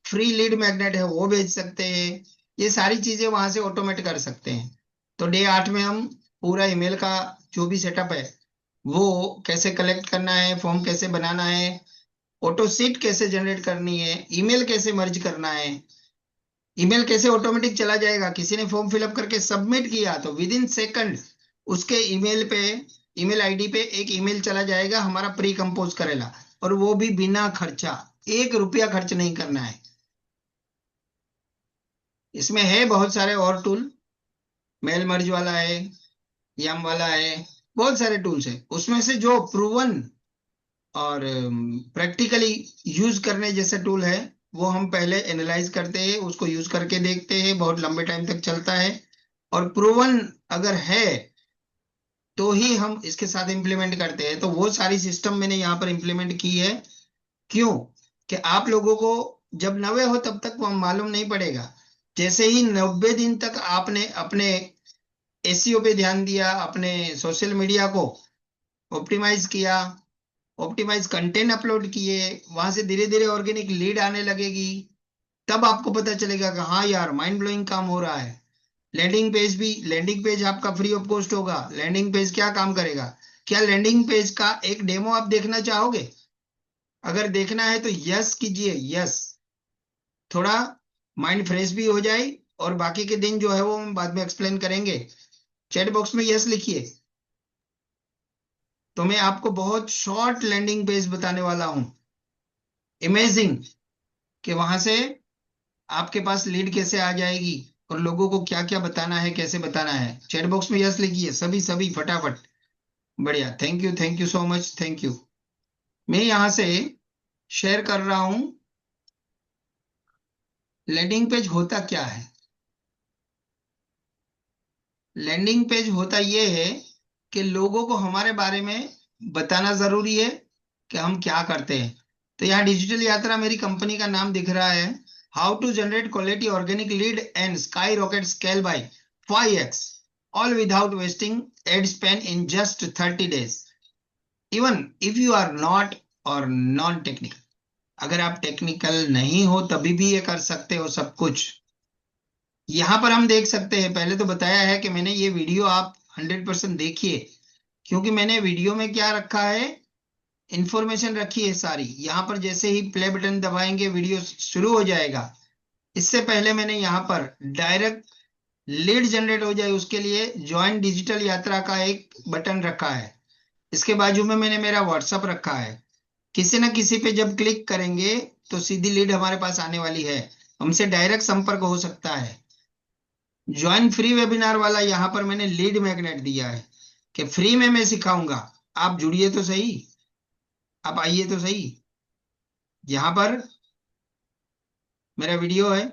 फ्री लीड मैग्नेट है वो भेज सकते हैं, ये सारी चीजें वहां से ऑटोमेट कर सकते हैं। तो Day 8 में हम पूरा ईमेल का जो भी सेटअप है वो कैसे कलेक्ट करना है, फॉर्म कैसे बनाना है, ऑटो सीट कैसे जनरेट करनी है, ईमेल कैसे मर्ज करना है, ईमेल कैसे ऑटोमेटिक चला जाएगा, किसी ने फॉर्म फिलअप करके सबमिट किया तो विद इन सेकंड उसके ईमेल पे, ईमेल आईडी पे एक ईमेल चला जाएगा हमारा प्री कंपोज करेला, और वो भी बिना खर्चा, 1 रुपया खर्च नहीं करना है। इसमें है बहुत सारे और टूल, मेल मर्ज वाला है, यम वाला है, बहुत सारे टूल्स है, उसमें से जो प्रूवन और प्रैक्टिकली यूज करने जैसे टूल है वो हम पहले एनालाइज करते हैं, उसको यूज करके देखते हैं, बहुत लंबे टाइम तक चलता है, और प्रूवन अगर है तो ही हम इसके साथ इंप्लीमेंट करते हैं। तो वो सारी सिस्टम मैंने यहाँ पर इंप्लीमेंट की है। क्यों? कि आप लोगों को जब नवे हो तब तक वो मालूम नहीं पड़ेगा, जैसे ही 90 दिन तक आपने अपने एसईओ पे ध्यान दिया, अपने सोशल मीडिया को ऑप्टिमाइज किया, ऑप्टिमाइज कंटेंट अपलोड किए, वहां से धीरे धीरे ऑर्गेनिक लीड आने लगेगी, तब आपको पता चलेगा कि हाँ यार माइंड ब्लोइंग काम हो रहा है। लैंडिंग पेज भी, लैंडिंग पेज आपका फ्री ऑफ कॉस्ट होगा। लैंडिंग पेज क्या काम करेगा? क्या लैंडिंग पेज का एक डेमो आप देखना चाहोगे? अगर देखना है तो यस कीजिए, यस, थोड़ा माइंड फ्रेश भी हो जाए, और बाकी के दिन जो है वो हम बाद में एक्सप्लेन करेंगे। चैट बॉक्स में यस लिखिए, तो मैं आपको बहुत शॉर्ट लैंडिंग पेज बताने वाला हूं, इमेजिंग, कि वहां से आपके पास लीड कैसे आ जाएगी और लोगों को क्या क्या बताना है, कैसे बताना है। चैट बॉक्स में यस लिखिए सभी सभी फटाफट। बढ़िया, thank you so much, thank you. मैं यहाँ से शेयर कर रहा हूँ। लैंडिंग पेज होता क्या है? लैंडिंग पेज होता ये है कि लोगों को हमारे बारे में बताना जरूरी है कि हम क्या करते हैं। तो यहाँ डिजिटल यात्रा मेरी कंपनी का नाम दिख रहा है, how to generate quality organic lead and skyrocket scale by 5x all without wasting ad spend in just 30 days, even if you are not और नॉन टेक्निकल। अगर आप टेक्निकल नहीं हो तभी भी ये कर सकते हो सब कुछ। यहाँ पर हम देख सकते हैं, पहले तो बताया है कि मैंने ये वीडियो आप 100% देखिए, क्योंकि मैंने वीडियो में क्या रखा है, इंफॉर्मेशन रखी है सारी। यहाँ पर जैसे ही प्ले बटन दबाएंगे वीडियो शुरू हो जाएगा। इससे पहले मैंने यहाँ पर डायरेक्ट लीड जनरेट हो जाए उसके लिए ज्वाइन डिजिटल यात्रा का एक बटन रखा है। इसके बाजू में मैंने मेरा व्हाट्सअप रखा है। किसी न किसी पे जब क्लिक करेंगे तो सीधी लीड हमारे पास आने वाली है, हमसे डायरेक्ट संपर्क हो सकता है। ज्वाइन फ्री वेबिनार वाला यहाँ पर मैंने लीड मैग्नेट दिया है कि फ्री में मैं सिखाऊंगा, आप जुड़िए तो सही, आप आइए तो सही। यहाँ पर मेरा वीडियो है,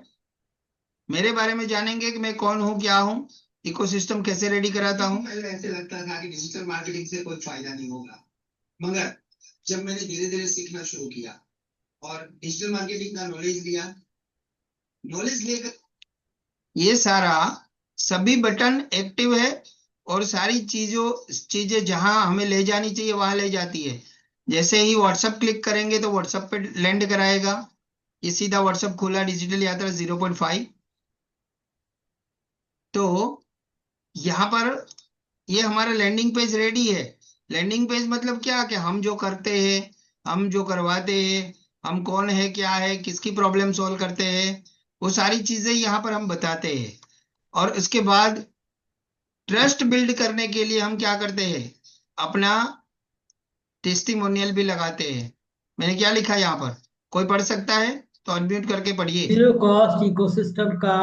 मेरे बारे में जानेंगे कि मैं कौन हूँ, क्या हूँ, इकोसिस्टम कैसे रेडी कराता हूँ। पहले ऐसे लगता था कि डिजिटल मार्केटिंग से कोई फायदा नहीं होगा, मगर जब मैंने धीरे धीरे सीखना शुरू किया और डिजिटल मार्केटिंग का नॉलेज लेकर ये सारा सभी बटन एक्टिव है और सारी चीजें जहां हमें ले जानी चाहिए वहां ले जाती है। जैसे ही व्हाट्सएप क्लिक करेंगे तो व्हाट्सएप पे लैंड कराएगा। ये सीधा व्हाट्सएप खोला, डिजिटल यात्रा 0.5। तो यहाँ पर ये हमारा लैंडिंग पेज रेडी है। लैंडिंग पेज मतलब क्या कि हम जो करते हैं, हम जो करवाते हैं, हम कौन है, क्या है, किसकी प्रॉब्लम सॉल्व करते हैं, वो सारी चीजें यहाँ पर हम बताते हैं। और उसके बाद ट्रस्ट बिल्ड करने के लिए हम क्या करते हैं, अपना टेस्टिमोनियल भी लगाते हैं। मैंने क्या लिखा है यहाँ पर, कोई पढ़ सकता है तो अनम्यूट करके पढ़िए। जीरो कॉस्ट इकोसिस्टम का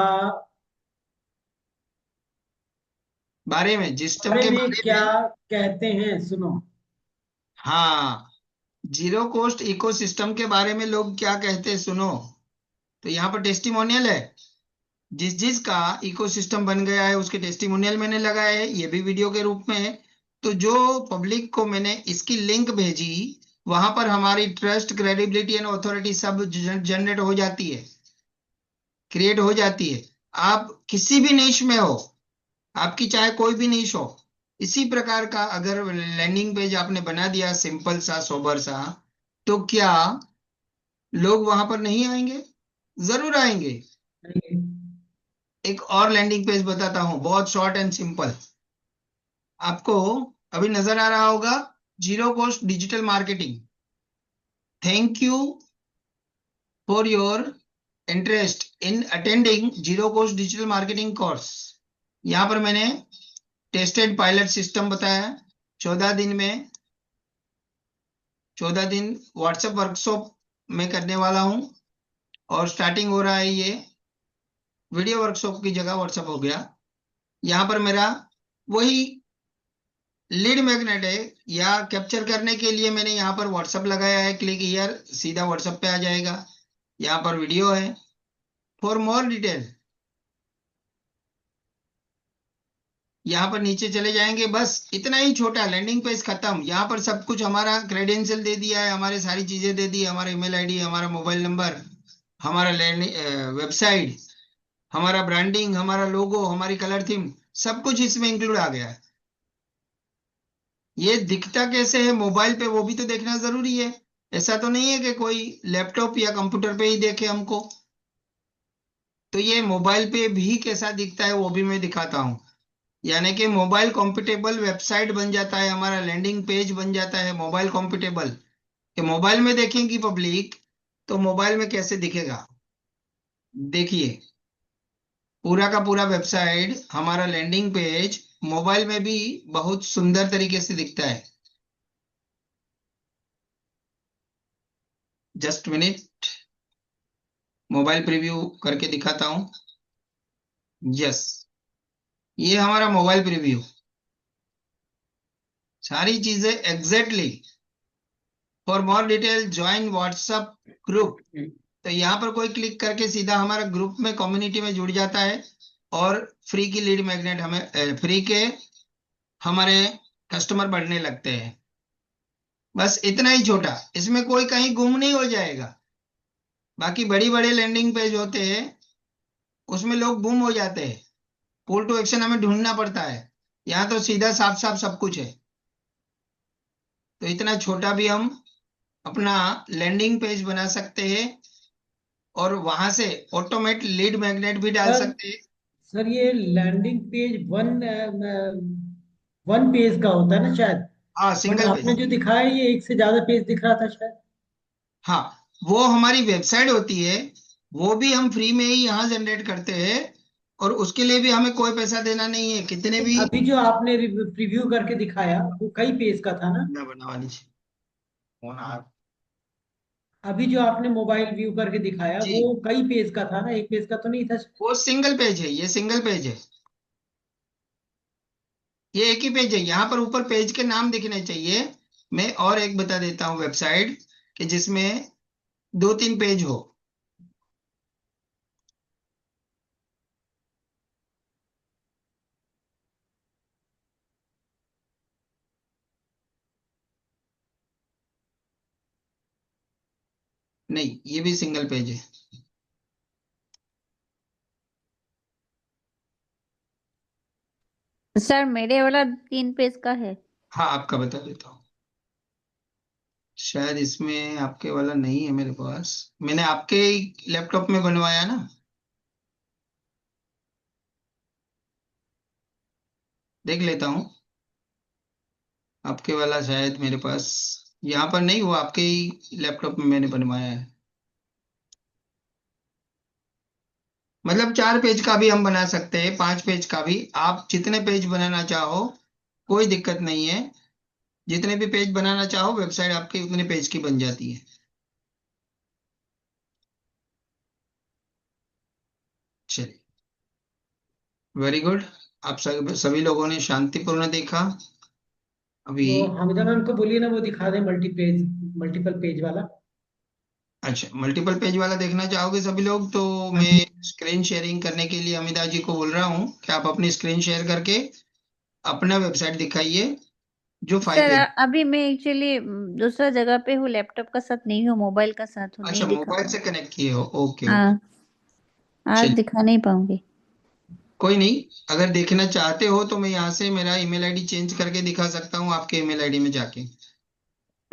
बारे में, सिस्टम बारे के में बारे क्या में। कहते हैं सुनो। हाँ, जीरो कॉस्ट इकोसिस्टम के बारे में लोग क्या कहते हैं सुनो। तो यहाँ पर टेस्टिमोनियल है, जिस जिस का इकोसिस्टम बन गया है उसके टेस्टिमोनियल मैंने लगाए हैं, ये भी वीडियो के रूप में है। तो जो पब्लिक को मैंने इसकी लिंक भेजी, वहां पर हमारी ट्रस्ट, क्रेडिबिलिटी एंड अथॉरिटी सब जनरेट हो जाती है, क्रिएट हो जाती है। आप किसी भी निश में हो, आपकी चाहे कोई भी निश हो, इसी प्रकार का अगर लैंडिंग पेज आपने बना दिया सिंपल सा, सोबर सा, तो क्या लोग वहां पर नहीं आएंगे? जरूर आएंगे। एक और लैंडिंग पेज बताता हूं, बहुत शॉर्ट एंड सिंपल। आपको अभी नजर आ रहा होगा, zero cost digital marketing. Thank you for your interest in attending zero cost digital marketing course. यहां पर मैंने टेस्टेड पायलट सिस्टम बताया। 14 दिन में, 14 दिन व्हाट्सएप वर्कशॉप में करने वाला हूं। और स्टार्टिंग हो रहा है, ये वीडियो वर्कशॉप की जगह व्हाट्सएप हो गया। यहाँ पर मेरा वही लीड मैग्नेट है, या कैप्चर करने के लिए मैंने यहाँ पर व्हाट्सएप लगाया है, क्लिक हियर, सीधा व्हाट्सएप पे आ जाएगा। यहाँ पर वीडियो है। फॉर मोर डिटेल यहाँ पर नीचे चले जाएंगे, बस इतना ही छोटा लैंडिंग पेज खत्म। यहाँ पर सब कुछ हमारा क्रेडेंशियल दे दिया है, हमारे सारी चीजें दे दी, हमारा ईमेल आईडी, हमारा मोबाइल नंबर, हमारा वेबसाइट, हमारा ब्रांडिंग, हमारा लोगो, हमारी कलर थीम, सब कुछ इसमें इंक्लूड आ गया है। ये दिखता कैसे है मोबाइल पे वो भी तो देखना जरूरी है। ऐसा तो नहीं है कि कोई लैपटॉप या कंप्यूटर पे ही देखे हमको। तो ये मोबाइल पे भी कैसा दिखता है वो भी मैं दिखाता हूँ। यानी कि मोबाइल कॉम्पिटेबल वेबसाइट बन जाता है, हमारा लैंडिंग पेज बन जाता है मोबाइल कॉम्पिटेबल। कि मोबाइल में देखेंगी पब्लिक तो मोबाइल में कैसे दिखेगा। देखिए, पूरा का पूरा वेबसाइट, हमारा लैंडिंग पेज मोबाइल में भी बहुत सुंदर तरीके से दिखता है। जस्ट मिनट, मोबाइल प्रीव्यू करके दिखाता हूँ। यस, ये हमारा मोबाइल प्रीव्यू, सारी चीजें exactly. For more detail join WhatsApp group. तो यहाँ पर कोई क्लिक करके सीधा हमारा ग्रुप में, कम्युनिटी में जुड़ जाता है। और फ्री की लीड मैग्नेट हमें, फ्री के हमारे कस्टमर बढ़ने लगते हैं। बस इतना ही छोटा, इसमें कोई कहीं गुम नहीं हो जाएगा। बाकी बड़ी बड़े लैंडिंग पेज होते हैं, उसमें लोग गुम हो जाते हैं, कॉल टू एक्शन हमें ढूंढना पड़ता है। यहाँ तो सीधा साफ साफ सब कुछ है। तो इतना छोटा भी हम अपना लैंडिंग पेज बना सकते हैं और वहां से ऑटोमेट लीड मैग्नेट भी डाल सर सकते हैं। सर ये लैंडिंग पेज वन पेज का होता है ना शायद। हाँ, बट सिंगल आपने पेज। जो दिखाया ये एक से ज्यादा पेज दिख रहा था शायद। हाँ, वो हमारी वेबसाइट होती है, वो भी हम फ्री में ही यहाँ जनरेट करते हैं। और उसके लिए भी हमें कोई पैसा देना नहीं है, कितने भी। अभी जो आपने प्रीव्यू करके दिखाया वो कई पेज का था ना? ना बनवा लीजिए फोन आप। अभी जो आपने मोबाइल व्यू करके दिखाया जी, वो कई पेज का था ना, एक पेज का तो नहीं था? वो सिंगल पेज है, ये सिंगल पेज है। ये एक ही पेज है, यहाँ पर ऊपर पेज के नाम दिखने चाहिए। मैं और एक बता देता हूँ वेबसाइट, कि जिसमें दो तीन पेज हो। नहीं, ये भी सिंगल पेज है। सर मेरे वाला 3 पेज का है। हाँ, आपका बता देता हूँ। शायद इसमें आपके वाला नहीं है मेरे पास। मैंने आपके लैपटॉप में बनवाया ना। देख लेता हूँ। आपके वाला शायद मेरे पास यहाँ पर नहीं, वो आपके ही लैपटॉप में मैंने बनवाया है। मतलब 4 पेज का भी हम बना सकते हैं, 5 पेज का भी, आप जितने पेज बनाना चाहो, कोई दिक्कत नहीं है। जितने भी पेज बनाना चाहो, वेबसाइट आपकी उतने पेज की बन जाती है। चलिए, वेरी गुड। आप सभी लोगों ने शांतिपूर्ण देखा अभी। वो हामिदा मैम को बोलिए ना, वो दिखा दे मल्टीपल पेज वाला। अच्छा, मल्टीपल पेज वाला देखना चाहोगे सभी लोग, तो हाँ मैं जी। स्क्रीन शेयरिंग करने के लिए अमिता जी को बोल रहा हूँ कि आप अपनी स्क्रीन शेयर करके अपना वेबसाइट दिखाइए, जो सर 5 पेज। अभी मैं एक्चुअली दूसरा जगह पे हूँ, लैपटॉप का साथ नहीं हूँ, मोबाइल का साथ हूँ, अच्छा, नहीं दिखा मोबाइल पाऊँ। से कनेक्ट किए हो, ओके ओके। हाँ, आज चलिए, दिखा नहीं पाऊंगी। कोई नहीं। अगर देखना चाहते हो तो मैं यहाँ से मेरा ईमेल आईडी चेंज करके दिखा सकता हूँ आपके ईमेल आईडी में जाके।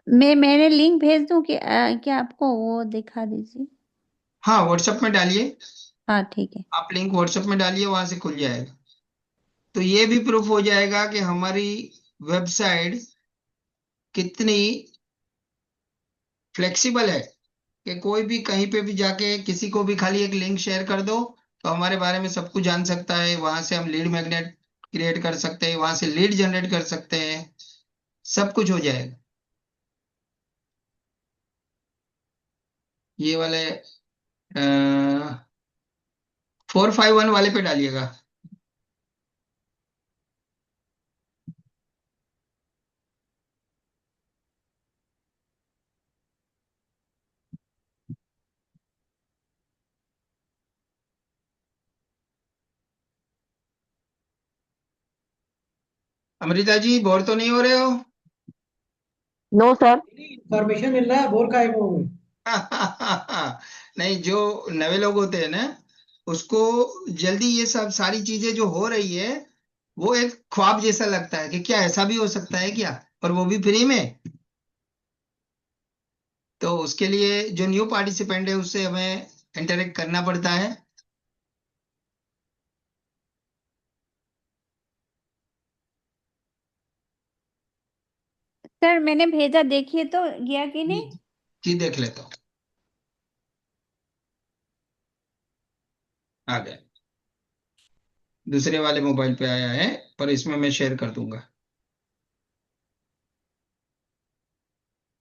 मैंने लिंक भेज दूँ कि क्या आपको, वो दिखा दीजिए। हाँ, व्हाट्सएप में डालिए। हाँ ठीक है। आप लिंक व्हाट्सएप में डालिए, वहां से खुल जाएगा। तो ये भी प्रूफ हो जाएगा कि हमारी वेबसाइट कितनी फ्लेक्सिबल है, कि कोई भी कहीं पे भी जाके किसी को भी खाली एक लिंक शेयर कर दो, तो हमारे बारे में सब कुछ जान सकता है। वहां से हम लीड मैग्नेट क्रिएट कर सकते हैं, वहां से लीड जनरेट कर सकते हैं, सब कुछ हो जाएगा। ये वाले 451 वाले पे डालिएगा। अमृता जी, बोर तो नहीं हो रहे हो? No sir. इंफॉर्मेशन मिल रहा है, बोर काहे को होंगे? नहीं, जो नए लोग होते हैं ना, उसको जल्दी ये सब सारी चीजें जो हो रही है, वो एक ख्वाब जैसा लगता है कि क्या ऐसा भी हो सकता है क्या, और वो भी फ्री में। तो उसके लिए जो न्यू पार्टिसिपेंट है उससे हमें इंटरेक्ट करना पड़ता है। सर मैंने भेजा, देखिए तो गया कि जी, नहीं। जी देख लेता हूँ। आ गया। दूसरे वाले मोबाइल पे आया है, पर इसमें मैं शेयर कर दूंगा।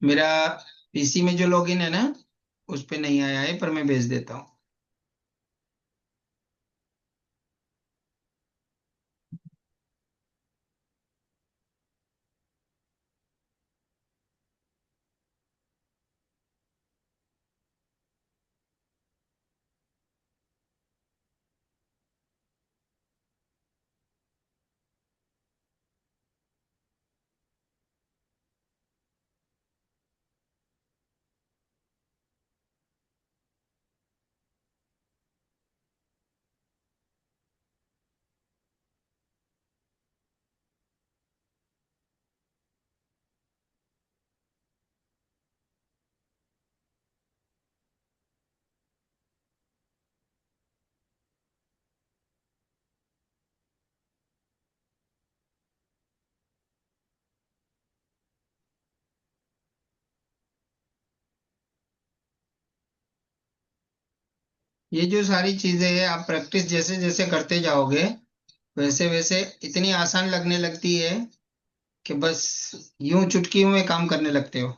मेरा पीसी में जो लॉगिन है ना, उस पे नहीं आया है, पर मैं भेज देता हूँ। ये जो सारी चीजें हैं आप प्रैक्टिस जैसे जैसे करते जाओगे वैसे वैसे इतनी आसान लगने लगती है कि बस यूं चुटकियों में काम करने लगते हो।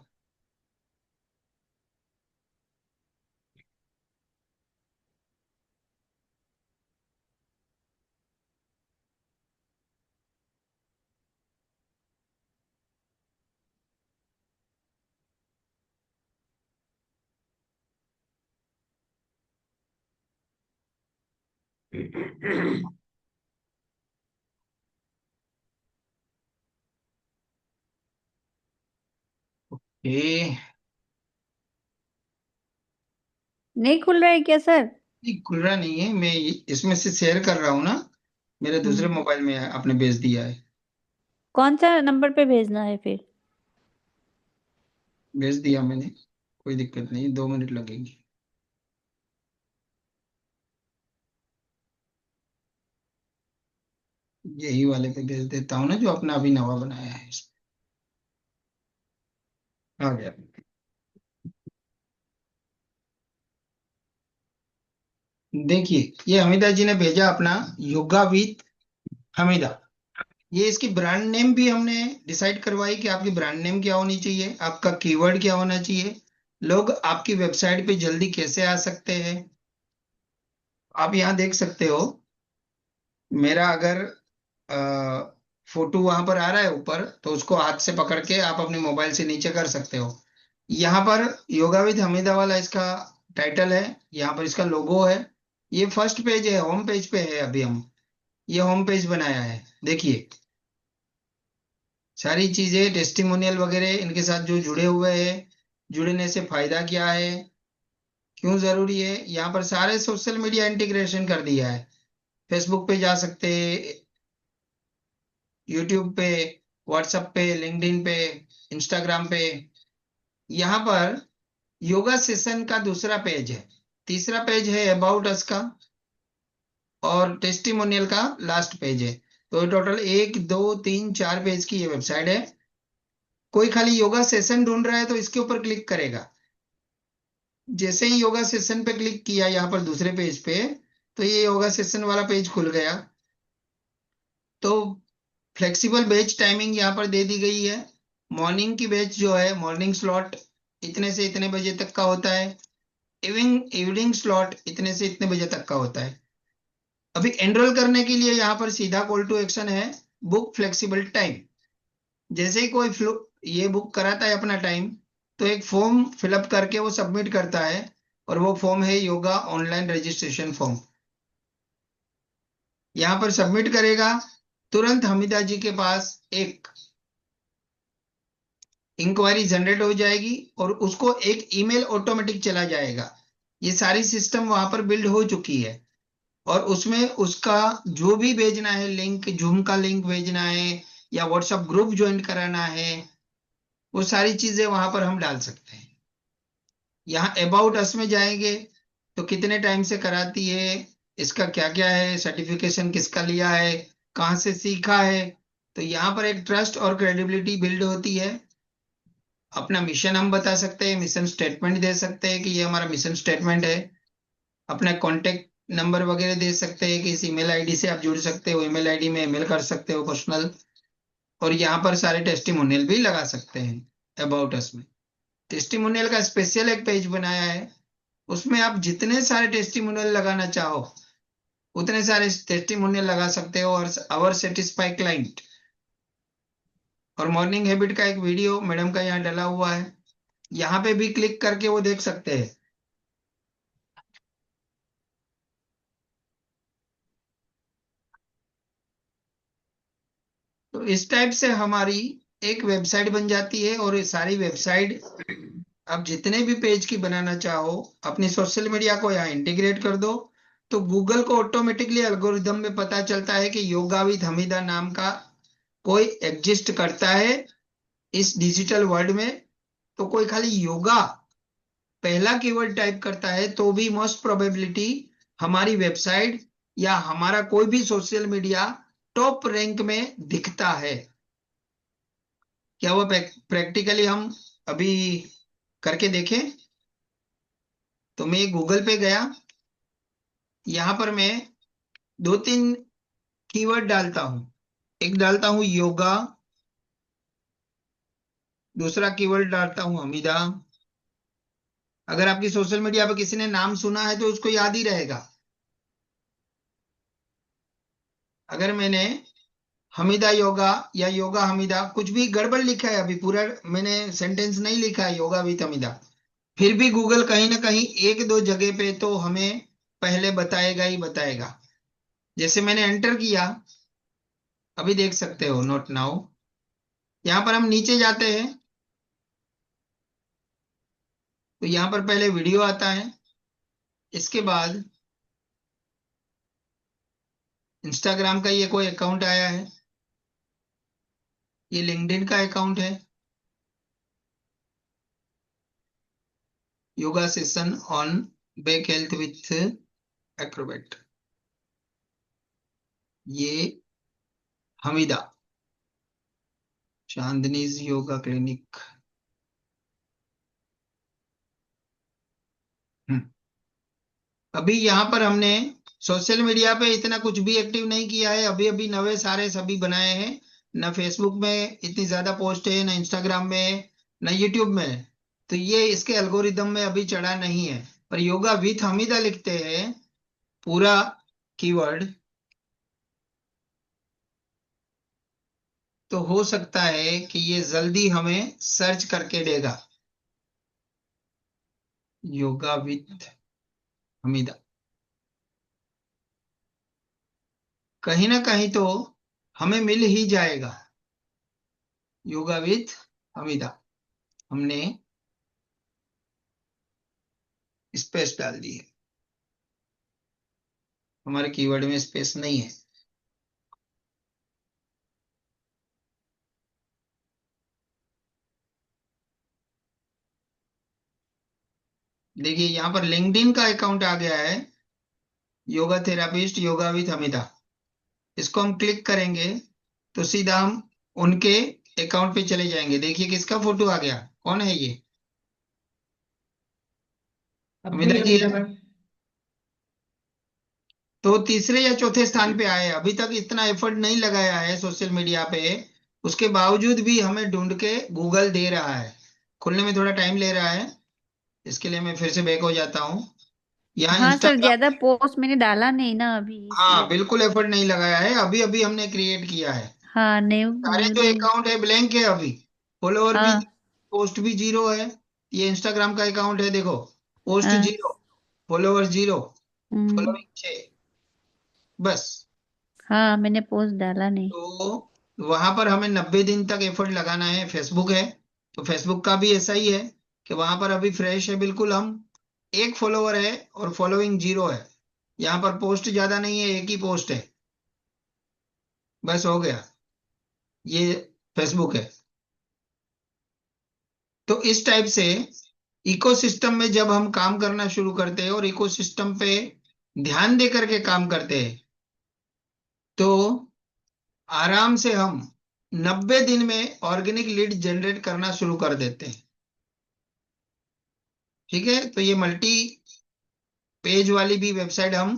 ये नहीं खुल रहा है क्या सर? खुल रहा नहीं है, मैं इसमें से शेयर कर रहा हूँ ना, मेरे दूसरे मोबाइल में आपने भेज दिया है। कौन सा नंबर पे भेजना है फिर? भेज दिया मैंने, कोई दिक्कत नहीं, 2 मिनट लगेंगे। यही वाले पे भेज देता हूँ ना, जो अपना अभी नवा बनाया है। आ गया। देखिए, ये हमीदा जी ने भेजा अपना, योगा विद हमीदा। ये इसकी ब्रांड नेम भी हमने डिसाइड करवाई कि आपकी ब्रांड नेम क्या होनी चाहिए, आपका कीवर्ड क्या होना चाहिए, लोग आपकी वेबसाइट पे जल्दी कैसे आ सकते हैं। आप यहाँ देख सकते हो, मेरा अगर फोटो वहां पर आ रहा है ऊपर, तो उसको हाथ से पकड़ के आप अपने मोबाइल से नीचे कर सकते हो। यहाँ पर योगा विद हमीदा वाला इसका टाइटल है, यहाँ पर इसका लोगो है। ये फर्स्ट पेज है, होम पेज पे है अभी हम, ये होम पेज बनाया है। देखिए, सारी चीजें टेस्टिमोनियल वगैरह इनके साथ जो जुड़े हुए हैं, जुड़ने से फायदा क्या है, क्यों जरूरी है, यहाँ पर सारे सोशल मीडिया इंटीग्रेशन कर दिया है। फेसबुक पे जा सकते हैं, यूट्यूब पे, व्हाट्सएप पे, लिंक्डइन पे, इंस्टाग्राम पे। यहाँ पर योगा सेशन का दूसरा पेज है, तीसरा पेज है अबाउट अस का, और टेस्टिमोनियल का लास्ट पेज है। तो टोटल 1 2 3 4 पेज की ये वेबसाइट है। कोई खाली योगा सेशन ढूंढ रहा है तो इसके ऊपर क्लिक करेगा। जैसे ही योगा सेशन पे क्लिक किया यहाँ पर दूसरे पेज पे, तो ये योगा सेशन वाला पेज खुल गया। तो फ्लेक्सिबल बैच टाइमिंग यहाँ पर दे दी गई है। मॉर्निंग की बैच जो है, मॉर्निंग स्लॉट इतने से इतने बजे तक का होता है। इवनिंग इवनिंग स्लॉट इतने से इतने बजे तक का होता है। अभी एनरोल करने के लिए यहाँ पर सीधा कॉल टू एक्शन है, बुक फ्लेक्सिबल टाइम। जैसे ही कोई ये बुक कराता है अपना टाइम, तो एक फॉर्म फिलअप करके वो सबमिट करता है, और वो फॉर्म है योगा ऑनलाइन रजिस्ट्रेशन फॉर्म। यहाँ पर सबमिट करेगा, तुरंत हमीदा जी के पास एक इंक्वायरी जनरेट हो जाएगी, और उसको एक ईमेल ऑटोमेटिक चला जाएगा। ये सारी सिस्टम वहां पर बिल्ड हो चुकी है, और उसमें उसका जो भी भेजना है लिंक, जूम का लिंक भेजना है या व्हाट्सएप ग्रुप ज्वाइन कराना है, वो सारी चीजें वहां पर हम डाल सकते हैं। यहाँ अबाउट अस में जाएंगे, तो कितने टाइम से कराती है, इसका क्या क्या है, सर्टिफिकेशन किसका लिया है, कहाँ से सीखा है। तो यहाँ पर एक ट्रस्ट और क्रेडिबिलिटी बिल्ड होती है। अपना मिशन हम बता सकते हैं, मिशन स्टेटमेंट दे सकते हैं कि ये हमारा मिशन स्टेटमेंट है। अपना कॉन्टेक्ट नंबर वगैरह दे सकते हैं कि इस ईमेल आईडी से आप जुड़ सकते हो, ईमेल आईडी में ईमेल कर सकते हो पर्सनल। और यहाँ पर सारे टेस्टिमोनियल भी लगा सकते हैं अबाउट अस में। टेस्टिमोनियल का स्पेशल एक पेज बनाया है, उसमें आप जितने सारे टेस्टिमोनियल लगाना चाहो उतने सारे टेस्टिमोनियल लगा सकते हो। और आवर सेटिस्फाई क्लाइंट और मॉर्निंग हैबिट का एक वीडियो मैडम का यहाँ डला हुआ है, यहाँ पे भी क्लिक करके वो देख सकते हैं। तो इस टाइप से हमारी एक वेबसाइट बन जाती है, और ये सारी वेबसाइट आप जितने भी पेज की बनाना चाहो, अपनी सोशल मीडिया को यहाँ इंटीग्रेट कर दो, तो गूगल को ऑटोमेटिकली एल्गोरिदम में पता चलता है कि योगा विद हमीदा नाम का कोई एग्जिस्ट करता है इस डिजिटल वर्ल्ड में। तो कोई खाली योगा पहला कीवर्ड टाइप करता है तो भी मोस्ट प्रोबेबिलिटी हमारी वेबसाइट या हमारा कोई भी सोशल मीडिया टॉप रैंक में दिखता है। क्या वो प्रैक्टिकली हम अभी करके देखें? तो मैं गूगल पे गया, यहाँ पर मैं 2-3 कीवर्ड डालता हूं। एक डालता हूं योगा, दूसरा कीवर्ड डालता हूं हमीदा। अगर आपकी सोशल मीडिया पर किसी ने नाम सुना है तो उसको याद ही रहेगा। अगर मैंने हमीदा योगा या योगा हमीदा कुछ भी गड़बड़ लिखा है, अभी पूरा मैंने सेंटेंस नहीं लिखा है योगा विद हमीदा, फिर भी गूगल कहीं ना कहीं एक दो जगह पे तो हमें पहले बताएगा ही बताएगा। जैसे मैंने एंटर किया, अभी देख सकते हो नोट नाउ। यहाँ पर हम नीचे जाते हैं तो यहाँ पर पहले वीडियो आता है, इसके बाद इंस्टाग्राम का ये कोई अकाउंट आया है, ये लिंक्डइन का अकाउंट है, yoga session on back health with Acrobat, ये हमीदा चांदनीज योगा क्लिनिक। अभी यहाँ पर हमने सोशल मीडिया पे इतना कुछ भी एक्टिव नहीं किया है, अभी अभी नवे सारे सभी बनाए हैं। न फेसबुक में इतनी ज्यादा पोस्ट है, न इंस्टाग्राम में, न यूट्यूब में, तो ये इसके एल्गोरिदम में अभी चढ़ा नहीं है। पर योगा विथ हमीदा लिखते हैं पूरा कीवर्ड, तो हो सकता है कि ये जल्दी हमें सर्च करके देगा, योगा विथ हमीदा। कहीं ना कहीं तो हमें मिल ही जाएगा योगा विथ हमीदा। हमने स्पेस डाल दी है, हमारे कीवर्ड में स्पेस नहीं है। देखिए यहाँ पर लिंक्डइन का अकाउंट आ गया है, yoga therapist yoga with Hamida. इसको हम क्लिक करेंगे तो सीधा हम उनके अकाउंट पे चले जाएंगे। देखिए किसका फोटो आ गया, कौन है ये, अपनी हमीदा जी हमीदा है। मैम। तो तीसरे या चौथे स्थान पे आए, अभी तक इतना एफर्ट नहीं लगाया है सोशल मीडिया पे, उसके बावजूद भी हमें ढूंढ के गूगल दे रहा है। खुलने में थोड़ा टाइम ले रहा है, इसके लिए मैं फिर से बैक हो जाता हूँ। यहाँ हाँ सर, इंस्टाग्राम, ज्यादा पोस्ट मैंने डाला नहीं ना अभी, हाँ इसलिए। बिल्कुल एफर्ट नहीं लगाया है, अभी अभी हमने क्रिएट किया है। हाँ, न्यू सारे न्यू जो लिंक। अकाउंट है ब्लैंक है अभी, फॉलोअर भी, हाँ पोस्ट भी जीरो है। ये इंस्टाग्राम का अकाउंट है, देखो पोस्ट हाँ। जीरो, फॉलोअर जीरो, हम्म। फॉलोइंग 6, बस। हाँ, मैंने पोस्ट डाला नहीं। तो वहां पर हमें 90 दिन तक एफर्ट लगाना है। फेसबुक है तो फेसबुक का भी ऐसा ही है कि वहां पर अभी फ्रेश है बिल्कुल, हम एक फॉलोअर है और फॉलोइंग जीरो है। यहाँ पर पोस्ट ज्यादा नहीं है, एक ही पोस्ट है, बस हो गया। ये फेसबुक है। तो इस टाइप से इकोसिस्टम में जब हम काम करना शुरू करते हैं और इकोसिस्टम पे ध्यान दे करके काम करते हैं, तो आराम से हम 90 दिन में ऑर्गेनिक लीड जनरेट करना शुरू कर देते हैं। ठीक है, तो ये मल्टी पेज वाली भी वेबसाइट हम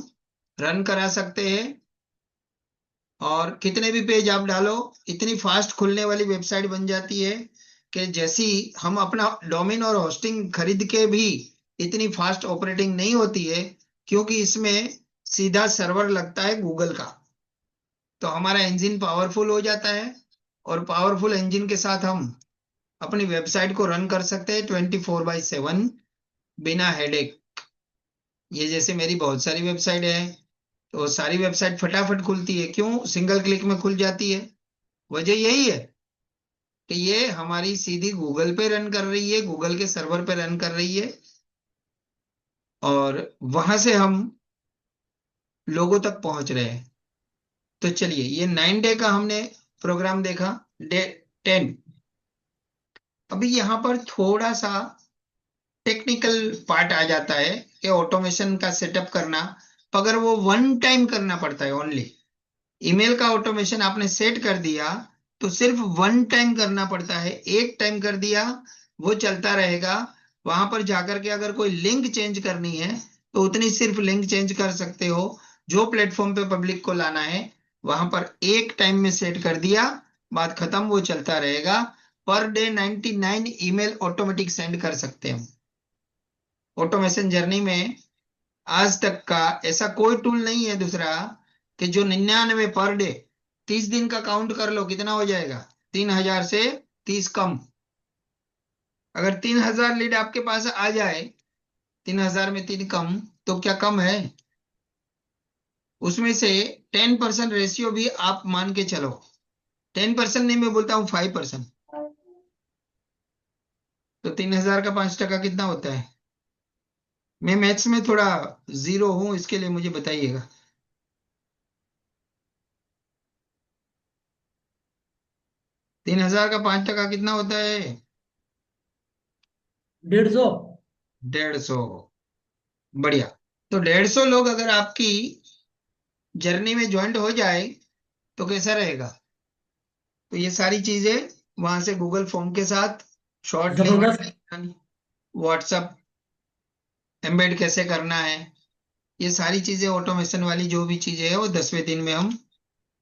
रन करा सकते हैं, और कितने भी पेज आप डालो इतनी फास्ट खुलने वाली वेबसाइट बन जाती है कि जैसी हम अपना डोमेन और होस्टिंग खरीद के भी इतनी फास्ट ऑपरेटिंग नहीं होती है, क्योंकि इसमें सीधा सर्वर लगता है गूगल का। तो हमारा इंजन पावरफुल हो जाता है, और पावरफुल इंजन के साथ हम अपनी वेबसाइट को रन कर सकते हैं 24/7 बिना हेडेक। ये जैसे मेरी बहुत सारी वेबसाइट है, तो सारी वेबसाइट फटाफट खुलती है, क्यों, सिंगल क्लिक में खुल जाती है। वजह यही है कि ये हमारी सीधी गूगल पे रन कर रही है, गूगल के सर्वर पे रन कर रही है, और वहां से हम लोगों तक पहुंच रहे हैं। तो चलिए, ये 9 डे का हमने प्रोग्राम देखा। डे 10, अभी यहाँ पर थोड़ा सा टेक्निकल पार्ट आ जाता है कि ऑटोमेशन का सेटअप करना, अगर वो वन टाइम करना पड़ता है ओनली। ईमेल का ऑटोमेशन आपने सेट कर दिया तो सिर्फ वन टाइम करना पड़ता है, एक टाइम कर दिया वो चलता रहेगा। वहां पर जाकर के अगर कोई लिंक चेंज करनी है तो उतनी सिर्फ लिंक चेंज कर सकते हो। जो प्लेटफॉर्म पे पब्लिक को लाना है वहां पर एक टाइम में सेट कर दिया, बात खत्म, वो चलता रहेगा। Per day 99 email automatic send कर सकते हैं। ऑटोमेशन जर्नी में आज तक का ऐसा कोई टूल नहीं है दूसरा कि जो 99 पर डे, 30 दिन का काउंट कर लो कितना हो जाएगा, 3000 से 30 कम। अगर 3000 लीड आपके पास आ जाए, 3000 में 3 कम, तो क्या कम है? उसमें से 10% रेशियो भी आप मान के चलो। 10% नहीं, मैं बोलता हूँ 5%। तो 3000 का 5% कितना होता है? मैं मैथ्स में थोड़ा जीरो हूं, इसके लिए मुझे बताइएगा। 3000 का 5% कितना होता है? 150। 150। बढ़िया। तो 150 लोग अगर आपकी जर्नी में ज्वाइंट हो जाए तो कैसा रहेगा? तो ये सारी चीजें वहां से गूगल फॉर्म के साथ शॉर्ट जबरदस्त। लिंक, व्हाट्सएप एम्बेड कैसे करना है, ये सारी चीजें ऑटोमेशन वाली जो भी चीजें है वो 10वें दिन में हम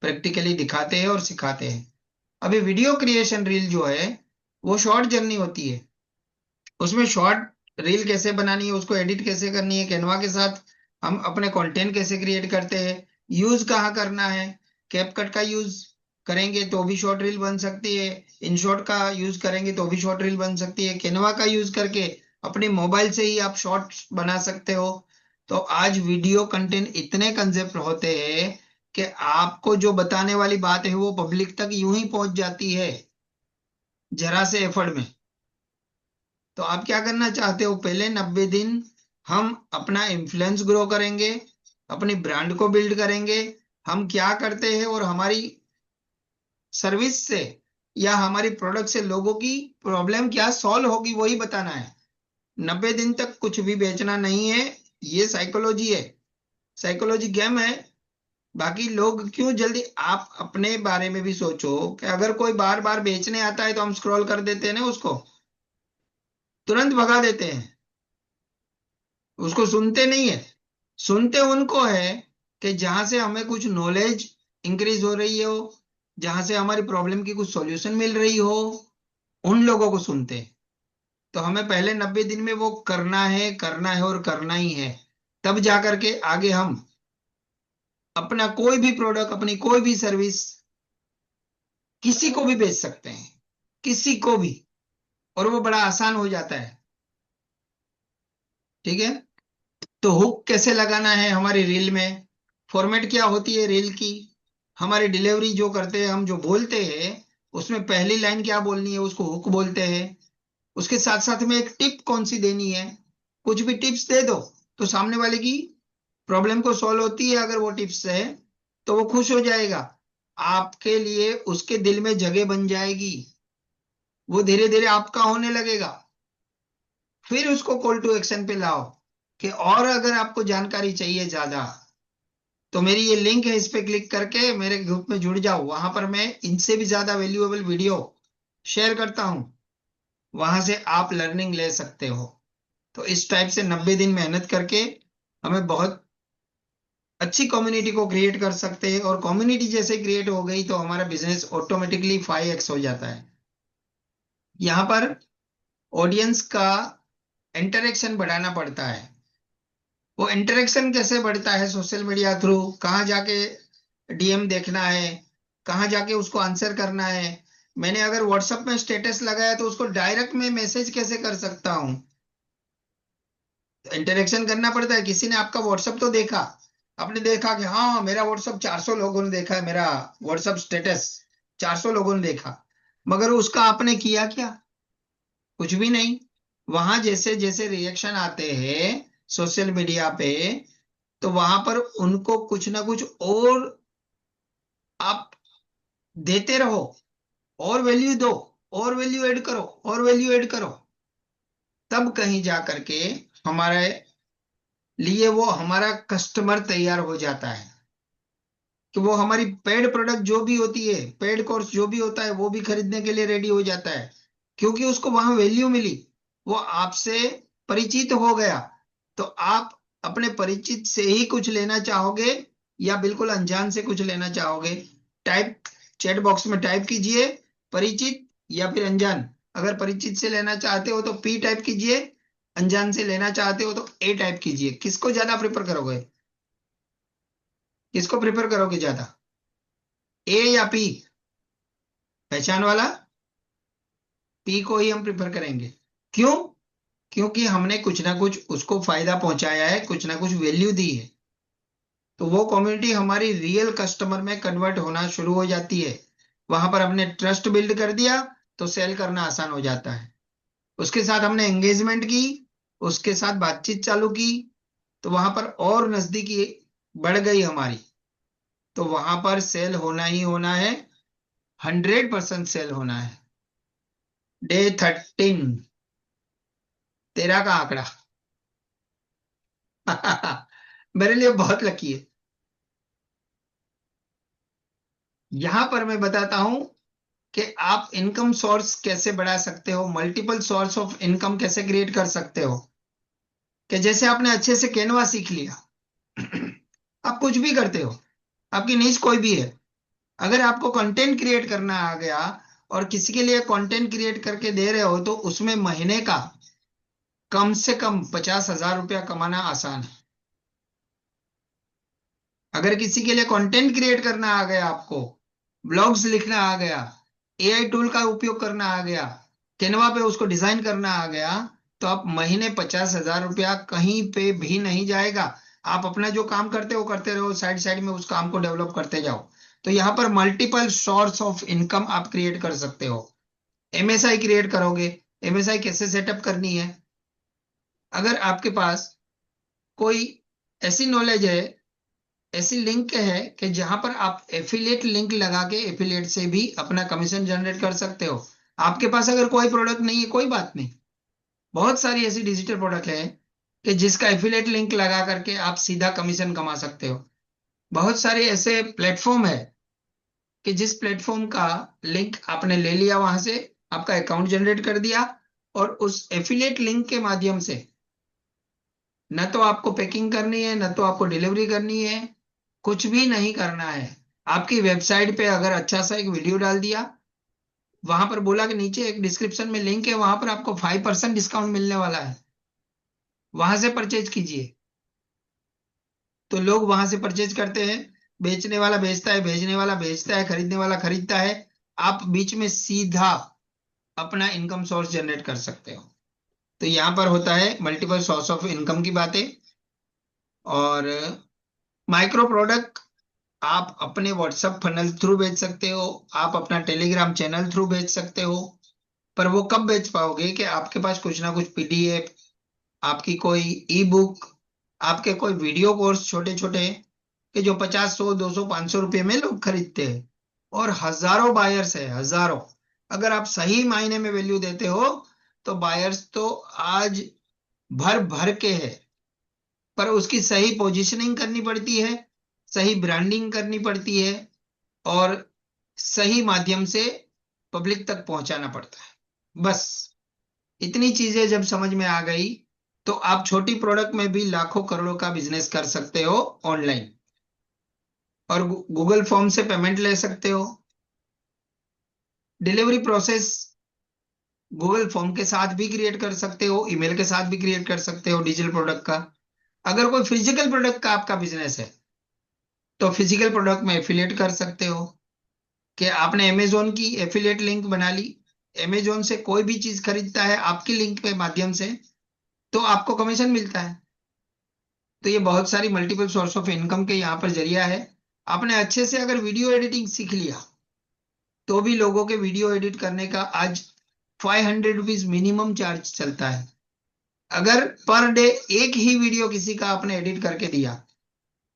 प्रैक्टिकली दिखाते हैं और सिखाते हैं। अभी वीडियो क्रिएशन रील जो है वो शॉर्ट जर्नी होती है। उसमें शॉर्ट रील कैसे बनानी है, उसको एडिट कैसे करनी है, कैनवा के साथ हम अपने कंटेंट कैसे क्रिएट करते हैं, यूज कहाँ करना है। कैपकट का यूज करेंगे तो भी शॉर्ट रील बन सकती है, इनशॉट का यूज करेंगे तो भी शॉर्ट रील बन सकती है, कैनवा का यूज करके अपने मोबाइल से ही आप शॉर्ट्स बना सकते हो। तो आज वीडियो कंटेंट इतने कंसेप्ट होते हैं कि आपको जो बताने वाली बात है वो पब्लिक तक यूं ही पहुंच जाती है, जरा से एफर्ट में। तो आप क्या करना चाहते हो? पहले 90 दिन हम अपना इन्फ्लुएंस ग्रो करेंगे, अपनी ब्रांड को बिल्ड करेंगे। हम क्या करते हैं और हमारी सर्विस से या हमारी प्रोडक्ट से लोगों की प्रॉब्लम क्या सॉल्व होगी वही बताना है। 90 दिन तक कुछ भी बेचना नहीं है। ये साइकोलॉजी है, साइकोलॉजी गेम है। बाकी लोग क्यों जल्दी, आप अपने बारे में भी सोचो कि अगर कोई बार बार बेचने आता है तो हम स्क्रॉल कर देते हैं ना, उसको तुरंत भगा देते हैं, उसको सुनते नहीं है। सुनते उनको है कि जहां से हमें कुछ नॉलेज इंक्रीज हो रही हो, जहां से हमारी प्रॉब्लम की कुछ सॉल्यूशन मिल रही हो, उन लोगों को सुनते हैं। तो हमें पहले 90 दिन में वो करना है, करना है और करना ही है। तब जाकर के आगे हम अपना कोई भी प्रोडक्ट, अपनी कोई भी सर्विस किसी को भी बेच सकते हैं, किसी को भी। और वो बड़ा आसान हो जाता है। ठीक है। तो हुक कैसे लगाना है हमारी रील में, फॉर्मेट क्या होती है रील की, हमारी डिलीवरी जो करते हैं, हम जो बोलते हैं उसमें पहली लाइन क्या बोलनी है उसको हुक बोलते हैं। उसके साथ साथ में एक टिप कौन सी देनी है, कुछ भी टिप्स दे दो तो सामने वाले की प्रॉब्लम को सॉल्व होती है। अगर वो टिप्स है तो वो खुश हो जाएगा, आपके लिए उसके दिल में जगह बन जाएगी, वो धीरे धीरे आपका होने लगेगा। फिर उसको कॉल टू एक्शन पे लाओ कि और अगर आपको जानकारी चाहिए ज्यादा तो मेरी ये लिंक है, इस पे क्लिक करके मेरे ग्रुप में जुड़ जाओ। वहां पर मैं इनसे भी ज्यादा वैल्यूएबल वीडियो शेयर करता हूं, वहां से आप लर्निंग ले सकते हो। तो इस टाइप से 90 दिन मेहनत करके हमें बहुत अच्छी कम्युनिटी को क्रिएट कर सकते हैं। और कम्युनिटी जैसे क्रिएट हो गई तो हमारा बिजनेस ऑटोमेटिकली 5x हो जाता है। यहाँ पर ऑडियंस का इंटरेक्शन बढ़ाना पड़ता है। वो इंटरेक्शन कैसे बढ़ता है? सोशल मीडिया थ्रू, कहाँ जाके डीएम देखना है, कहाँ जाके उसको आंसर करना है। मैंने अगर व्हाट्सएप में स्टेटस लगाया तो उसको डायरेक्ट में मैसेज कैसे कर सकता हूँ? इंटरेक्शन करना पड़ता है। किसी ने आपका व्हाट्सएप तो देखा, आपने देखा कि हाँ मेरा व्हाट्सएप 400 लोगों ने देखा है, मेरा व्हाट्सएप स्टेटस 400 लोगों ने देखा, मगर उसका आपने किया क्या? कुछ भी नहीं। वहां जैसे जैसे रिएक्शन आते हैं सोशल मीडिया पे, तो वहां पर उनको कुछ ना कुछ और आप देते रहो, और वैल्यू दो, और वैल्यू ऐड करो, और वैल्यू ऐड करो। तब कहीं जा करके हमारे लिए वो हमारा कस्टमर तैयार हो जाता है कि वो हमारी पेड प्रोडक्ट जो भी होती है, पेड कोर्स जो भी होता है, वो भी खरीदने के लिए रेडी हो जाता है, क्योंकि उसको वहां वैल्यू मिली, वो आपसे परिचित हो गया। तो आप अपने परिचित से ही कुछ लेना चाहोगे या बिल्कुल अनजान से कुछ लेना चाहोगे? टाइप चैट बॉक्स में टाइप कीजिए परिचित या फिर अनजान। अगर परिचित से लेना चाहते हो तो पी टाइप कीजिए, अनजान से लेना चाहते हो तो ए टाइप कीजिए। किसको ज्यादा प्रेफर करोगे? किसको प्रेफर करोगे ज्यादा, ए या पी? पहचान वाला पी को ही हम प्रेफर करेंगे। क्यों? क्योंकि हमने कुछ ना कुछ उसको फायदा पहुंचाया है, कुछ ना कुछ वैल्यू दी है, तो वो कम्युनिटी हमारी रियल कस्टमर में कन्वर्ट होना शुरू हो जाती है। वहां पर हमने ट्रस्ट बिल्ड कर दिया तो सेल करना आसान हो जाता है। उसके साथ हमने एंगेजमेंट की, उसके साथ बातचीत चालू की, तो वहां पर और नजदीकी बढ़ गई हमारी, तो वहां पर सेल होना ही होना है, 100% सेल होना है। डे 13 13 का आंकड़ा मेरे लिए बहुत लकी है। यहां पर मैं बताता हूं कि आप इनकम सोर्स कैसे बढ़ा सकते हो, मल्टीपल सोर्स ऑफ इनकम कैसे क्रिएट कर सकते हो। कि जैसे आपने अच्छे से कैनवा सीख लिया, आप कुछ भी करते हो, आपकी नीश कोई भी है, अगर आपको कंटेंट क्रिएट करना आ गया और किसी के लिए कंटेंट क्रिएट करके दे रहे हो तो उसमें महीने का कम से कम 50,000 रुपया कमाना आसान है। अगर किसी के लिए कंटेंट क्रिएट करना आ गया, आपको ब्लॉग्स लिखना आ गया, एआई टूल का उपयोग करना आ गया, कैनवा पे उसको डिजाइन करना आ गया, तो आप महीने 50,000 रुपया कहीं पे भी नहीं जाएगा। आप अपना जो काम करते हो करते रहो, साइड साइड में उस काम को डेवलप करते जाओ। तो यहाँ पर मल्टीपल सोर्स ऑफ इनकम आप क्रिएट कर सकते हो। एमएसआई क्रिएट करोगे, एमएसआई कैसे सेटअप करनी है? अगर आपके पास कोई ऐसी नॉलेज है, ऐसी लिंक है कि जहां पर आप एफिलिएट लिंक लगा के एफिलिएट से भी अपना कमीशन जनरेट कर सकते हो। आपके पास अगर कोई प्रोडक्ट नहीं है, कोई बात नहीं, बहुत सारी ऐसी डिजिटल प्रोडक्ट है कि जिसका एफिलिएट लिंक लगा करके आप सीधा कमीशन कमा सकते हो। बहुत सारे ऐसे प्लेटफॉर्म है कि जिस प्लेटफॉर्म का लिंक आपने ले लिया, वहां से आपका अकाउंट जनरेट कर दिया, और उस एफिलिएट लिंक के माध्यम से न तो आपको पैकिंग करनी है, न तो आपको डिलीवरी करनी है, कुछ भी नहीं करना है। आपकी वेबसाइट पे अगर अच्छा सा एक वीडियो डाल दिया, वहां पर बोला कि नीचे एक डिस्क्रिप्शन में लिंक है, वहां पर आपको 5% डिस्काउंट मिलने वाला है, वहां से परचेज कीजिए। तो लोग वहां से परचेज करते हैं, बेचने वाला बेचता है, भेजने वाला भेजता है, खरीदने वाला खरीदता है। आप बीच में सीधा अपना इनकम सोर्स जनरेट कर सकते हो। तो यहाँ पर होता है मल्टीपल सोर्स ऑफ इनकम की बातें। और माइक्रो प्रोडक्ट आप अपने व्हाट्सएप फनल थ्रू बेच सकते हो, आप अपना टेलीग्राम चैनल थ्रू बेच सकते हो। पर वो कब बेच पाओगे कि आपके पास कुछ ना कुछ पीडीएफ, आपकी कोई ई बुक, आपके कोई वीडियो कोर्स छोटे छोटे कि जो 50, 100, 200, 500 रुपए में लोग खरीदते हैं, और हजारों बायर्स है, हजारों। अगर आप सही मायने में वैल्यू देते हो तो बायर्स तो आज भर भर के है, पर उसकी सही पोजीशनिंग करनी पड़ती है, सही ब्रांडिंग करनी पड़ती है, और सही माध्यम से पब्लिक तक पहुंचाना पड़ता है। बस इतनी चीजें जब समझ में आ गई तो आप छोटी प्रोडक्ट में भी लाखों करोड़ों का बिजनेस कर सकते हो ऑनलाइन। और गूगल फॉर्म से पेमेंट ले सकते हो। डिलीवरी प्रोसेस गूगल फॉर्म के साथ भी क्रिएट कर सकते हो, ईमेल के साथ भी क्रिएट कर सकते हो डिजिटल प्रोडक्ट का। अगर कोई फिजिकल प्रोडक्ट का आपका बिजनेस है तो फिजिकल प्रोडक्ट में एफिलिएट कर सकते हो कि आपने अमेजोन की एफिलिएट लिंक बना ली, अमेजोन से कोई भी चीज खरीदता है आपकी लिंक के माध्यम से, तो आपको कमीशन मिलता है। तो ये बहुत सारी मल्टीपल सोर्स ऑफ इनकम के यहाँ पर जरिया है। आपने अच्छे से अगर वीडियो एडिटिंग सीख लिया तो भी लोगों के वीडियो एडिट करने का आज 500 रुपीज मिनिमम चार्ज चलता है। अगर पर डे एक ही वीडियो किसी का आपने एडिट करके दिया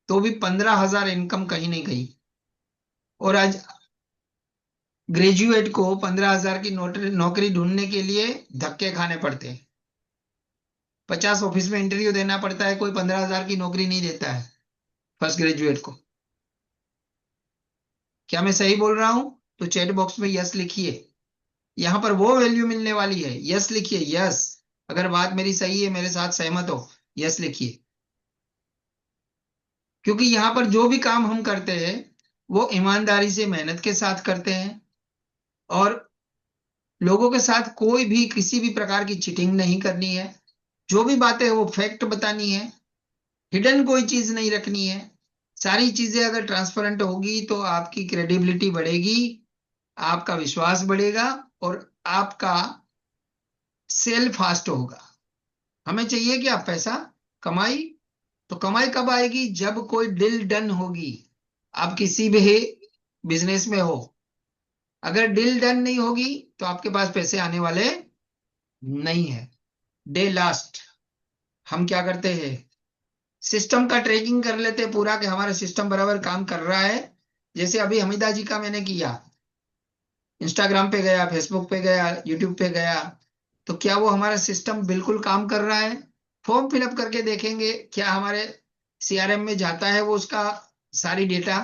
तो भी 15,000 इनकम कहीं नहीं गई। और आज ग्रेजुएट को 15,000 की नौकरी ढूंढने के लिए धक्के खाने पड़ते हैं। 50 ऑफिस में इंटरव्यू देना पड़ता है, कोई 15,000 की नौकरी नहीं देता है फर्स्ट ग्रेजुएट को। क्या मैं सही बोल रहा हूं? तो चैट बॉक्स में यस लिखिए, यहां पर वो वैल्यू मिलने वाली है। यस लिखिए, यस। अगर बात मेरी सही है, मेरे साथ सहमत हो, यस लिखिए। क्योंकि यहाँ पर जो भी काम हम करते हैं वो ईमानदारी से मेहनत के साथ करते हैं, और लोगों के साथ कोई भी किसी भी प्रकार की चीटिंग नहीं करनी है। जो भी बातें हैं वो फैक्ट बतानी है, हिडन कोई चीज नहीं रखनी है। सारी चीजें अगर ट्रांसपेरेंट होगी तो आपकी क्रेडिबिलिटी बढ़ेगी, आपका विश्वास बढ़ेगा, और आपका सेल फास्ट होगा। हमें चाहिए कि आप पैसा कमाई, तो कमाई कब आएगी? जब कोई डील डन होगी। आप किसी भी बिजनेस में हो, अगर डील डन नहीं होगी तो आपके पास पैसे आने वाले नहीं है। डे लास्ट हम क्या करते हैं, सिस्टम का ट्रैकिंग कर लेते हैं पूरा कि हमारा सिस्टम बराबर काम कर रहा है। जैसे अभी हमीदा जी का मैंने किया, इंस्टाग्राम पे गया, फेसबुक पे गया, यूट्यूब पे गया, तो क्या वो हमारा सिस्टम बिल्कुल काम कर रहा है? फॉर्म फिलअप करके देखेंगे क्या हमारे सीआरएम में जाता है वो उसका सारी डेटा,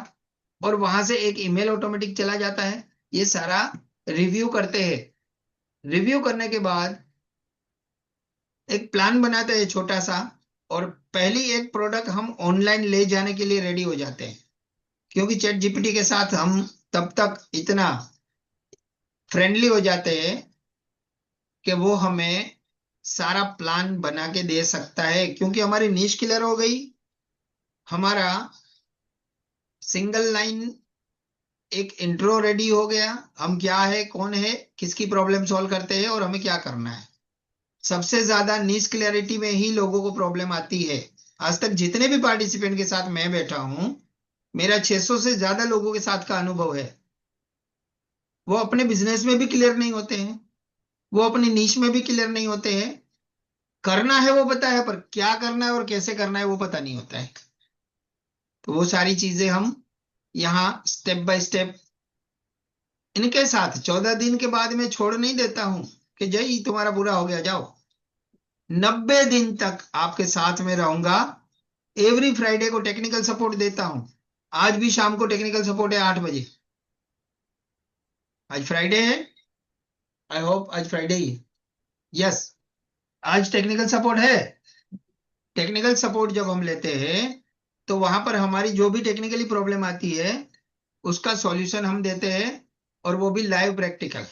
और वहां से एक ईमेल ऑटोमेटिक चला जाता है। ये सारा रिव्यू करते हैं। रिव्यू करने के बाद एक प्लान बनाते हैं छोटा सा, और पहली एक प्रोडक्ट हम ऑनलाइन ले जाने के लिए रेडी हो जाते हैं। क्योंकि चैट जीपीटी के साथ हम तब तक इतना फ्रेंडली हो जाते हैं कि वो हमें सारा प्लान बना के दे सकता है, क्योंकि हमारी नीश क्लियर हो गई, हमारा सिंगल लाइन एक इंट्रो रेडी हो गया, हम क्या है, कौन है, किसकी प्रॉब्लम सॉल्व करते हैं और हमें क्या करना है। सबसे ज्यादा नीश क्लियरिटी में ही लोगों को प्रॉब्लम आती है। आज तक जितने भी पार्टिसिपेंट के साथ मैं बैठा हूं, मेरा 600 से ज्यादा लोगों के साथ का अनुभव है, वो अपने बिजनेस में भी क्लियर नहीं होते हैं, वो अपनी नीश में भी क्लियर नहीं होते हैं। करना है वो पता है, पर क्या करना है और कैसे करना है वो पता नहीं होता है। तो वो सारी चीजें हम यहाँ स्टेप बाय स्टेप इनके साथ 14 दिन के बाद मैं छोड़ नहीं देता हूं कि जय तुम्हारा पूरा हो गया जाओ। 90 दिन तक आपके साथ में रहूंगा। एवरी फ्राइडे को टेक्निकल सपोर्ट देता हूं। आज भी शाम को टेक्निकल सपोर्ट है 8 बजे। आज फ्राइडे है, आई होप आज फ्राइडे ही है। यस, आज टेक्निकल सपोर्ट है। टेक्निकल सपोर्ट जब हम लेते हैं तो वहां पर हमारी जो भी टेक्निकली प्रॉब्लम आती है उसका सॉल्यूशन हम देते हैं, और वो भी लाइव प्रैक्टिकल।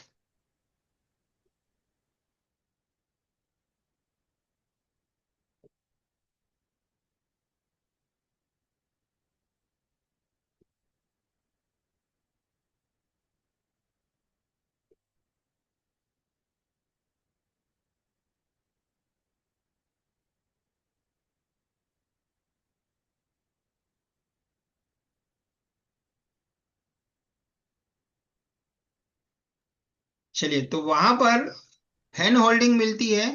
चलिए, तो वहां पर हैंड होल्डिंग मिलती है।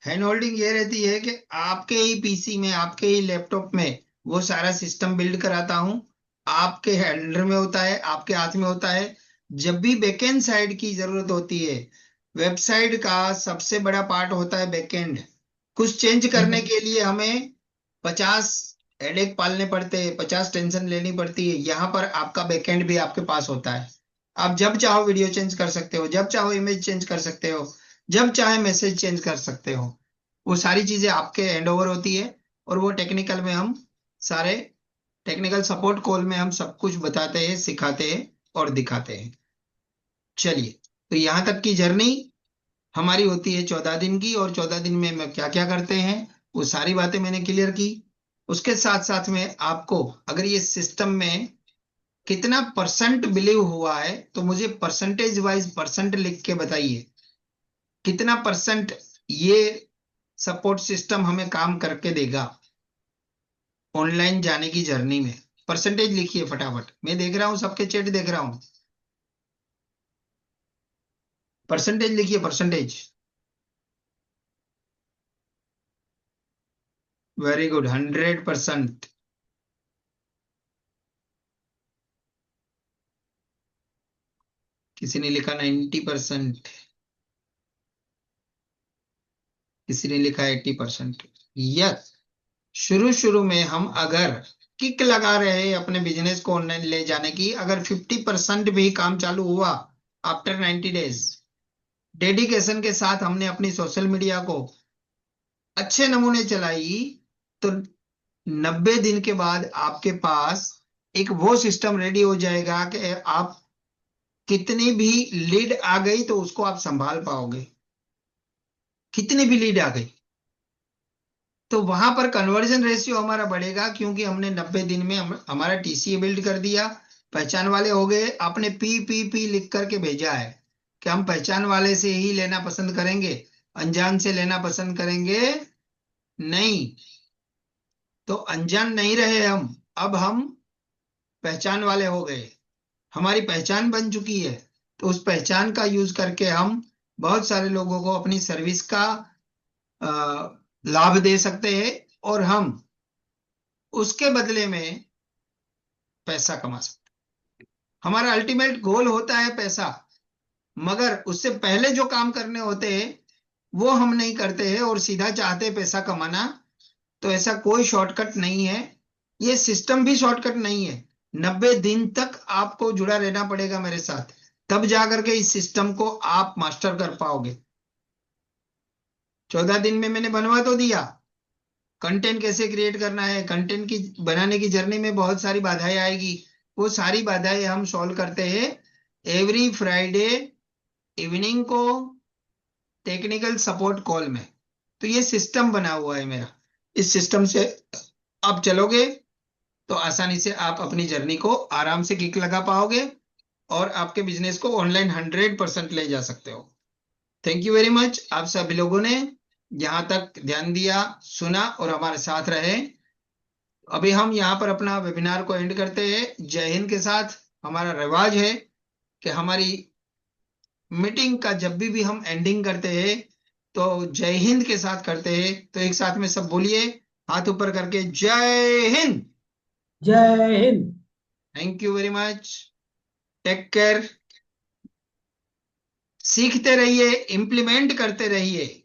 हैंड होल्डिंग ये रहती है कि आपके ही पीसी में, आपके ही लैपटॉप में वो सारा सिस्टम बिल्ड कराता हूं। आपके हैंडल में होता है, आपके हाथ में होता है। जब भी बैकएंड साइड की जरूरत होती है, वेबसाइट का सबसे बड़ा पार्ट होता है बैकएंड। कुछ चेंज करने के लिए हमें 50 हेडेक पालने पड़ते हैं, 50 टेंशन लेनी पड़ती है। यहाँ पर आपका बैकएंड भी आपके पास होता है। आप जब चाहो वीडियो चेंज कर सकते हो, जब चाहो इमेज चेंज कर सकते हो, जब चाहे मैसेज चेंज कर सकते हो। वो सारी चीजें आपके हैंड ओवर होती है, और वो टेक्निकल में हम सारे टेक्निकल सपोर्ट कॉल में हम सब कुछ बताते हैं, सिखाते हैं और दिखाते हैं। चलिए, तो यहाँ तक की जर्नी हमारी होती है 14 दिन की, और 14 दिन में मैं क्या क्या करते हैं वो सारी बातें मैंने क्लियर की। उसके साथ साथ में आपको अगर ये सिस्टम में कितना परसेंट बिलीव हुआ है तो मुझे परसेंटेज वाइज परसेंट लिख के बताइए। कितना परसेंट ये सपोर्ट सिस्टम हमें काम करके देगा ऑनलाइन जाने की जर्नी में? परसेंटेज लिखिए फटाफट, मैं देख रहा हूं, सबके चैट देख रहा हूं। परसेंटेज लिखिए, परसेंटेज। Very good, 100%। किसी ने लिखा 90%, किसी ने लिखा 80%। यस, शुरू शुरू में हम अगर किक लगा रहे हैं अपने बिजनेस को ऑनलाइन ले जाने की, अगर 50% भी काम चालू हुआ आफ्टर 90 डेज, डेडिकेशन के साथ हमने अपनी सोशल मीडिया को अच्छे नमूने चलाई, तो 90 दिन के बाद आपके पास एक वो सिस्टम रेडी हो जाएगा कि आप कितनी भी लीड आ गई तो उसको आप संभाल पाओगे, कितनी भी लीड आ गई तो वहां पर कन्वर्जन रेशियो हमारा बढ़ेगा, क्योंकि हमने 90 दिन में हमारा टीसीए बिल्ड कर दिया, पहचान वाले हो गए। आपने पी पी पी लिख करके भेजा है कि हम पहचान वाले से ही लेना पसंद करेंगे, अनजान से लेना पसंद करेंगे नहीं। तो अनजान नहीं रहे हम, अब हम पहचान वाले हो गए, हमारी पहचान बन चुकी है। तो उस पहचान का यूज करके हम बहुत सारे लोगों को अपनी सर्विस का अ, लाभ दे सकते हैं, और हम उसके बदले में पैसा कमा सकते हैं। हमारा अल्टीमेट गोल होता है पैसा, मगर उससे पहले जो काम करने होते हैं वो हम नहीं करते हैं और सीधा चाहते हैं पैसा कमाना। तो ऐसा कोई शॉर्टकट नहीं है, ये सिस्टम भी शॉर्टकट नहीं है। 90 दिन तक आपको जुड़ा रहना पड़ेगा मेरे साथ, तब जाकर के इस सिस्टम को आप मास्टर कर पाओगे। 14 दिन में मैंने बनवा तो दिया, कंटेंट कैसे क्रिएट करना है, कंटेंट की बनाने की जर्नी में बहुत सारी बाधाएं आएगी, वो सारी बाधाएं हम सॉल्व करते हैं एवरी फ्राइडे इवनिंग को टेक्निकल सपोर्ट कॉल में। तो ये सिस्टम बना हुआ है मेरा, इस सिस्टम से आप चलोगे तो आसानी से आप अपनी जर्नी को आराम से किक लगा पाओगे और आपके बिजनेस को ऑनलाइन 100% ले जा सकते हो। थैंक यू वेरी मच, आप सभी लोगों ने यहाँ तक ध्यान दिया, सुना और हमारे साथ रहे। अभी हम यहाँ पर अपना वेबिनार को एंड करते हैं जय हिंद के साथ। हमारा रिवाज है कि हमारी मीटिंग का जब भी हम एंडिंग करते हैं तो जय हिंद के साथ करते हैं। तो एक साथ में सब बोलिए, हाथ ऊपर करके, जय हिंद। जय Hind. Thank you very much, take care. सीखते रहिए, इंप्लीमेंट करते रहिए।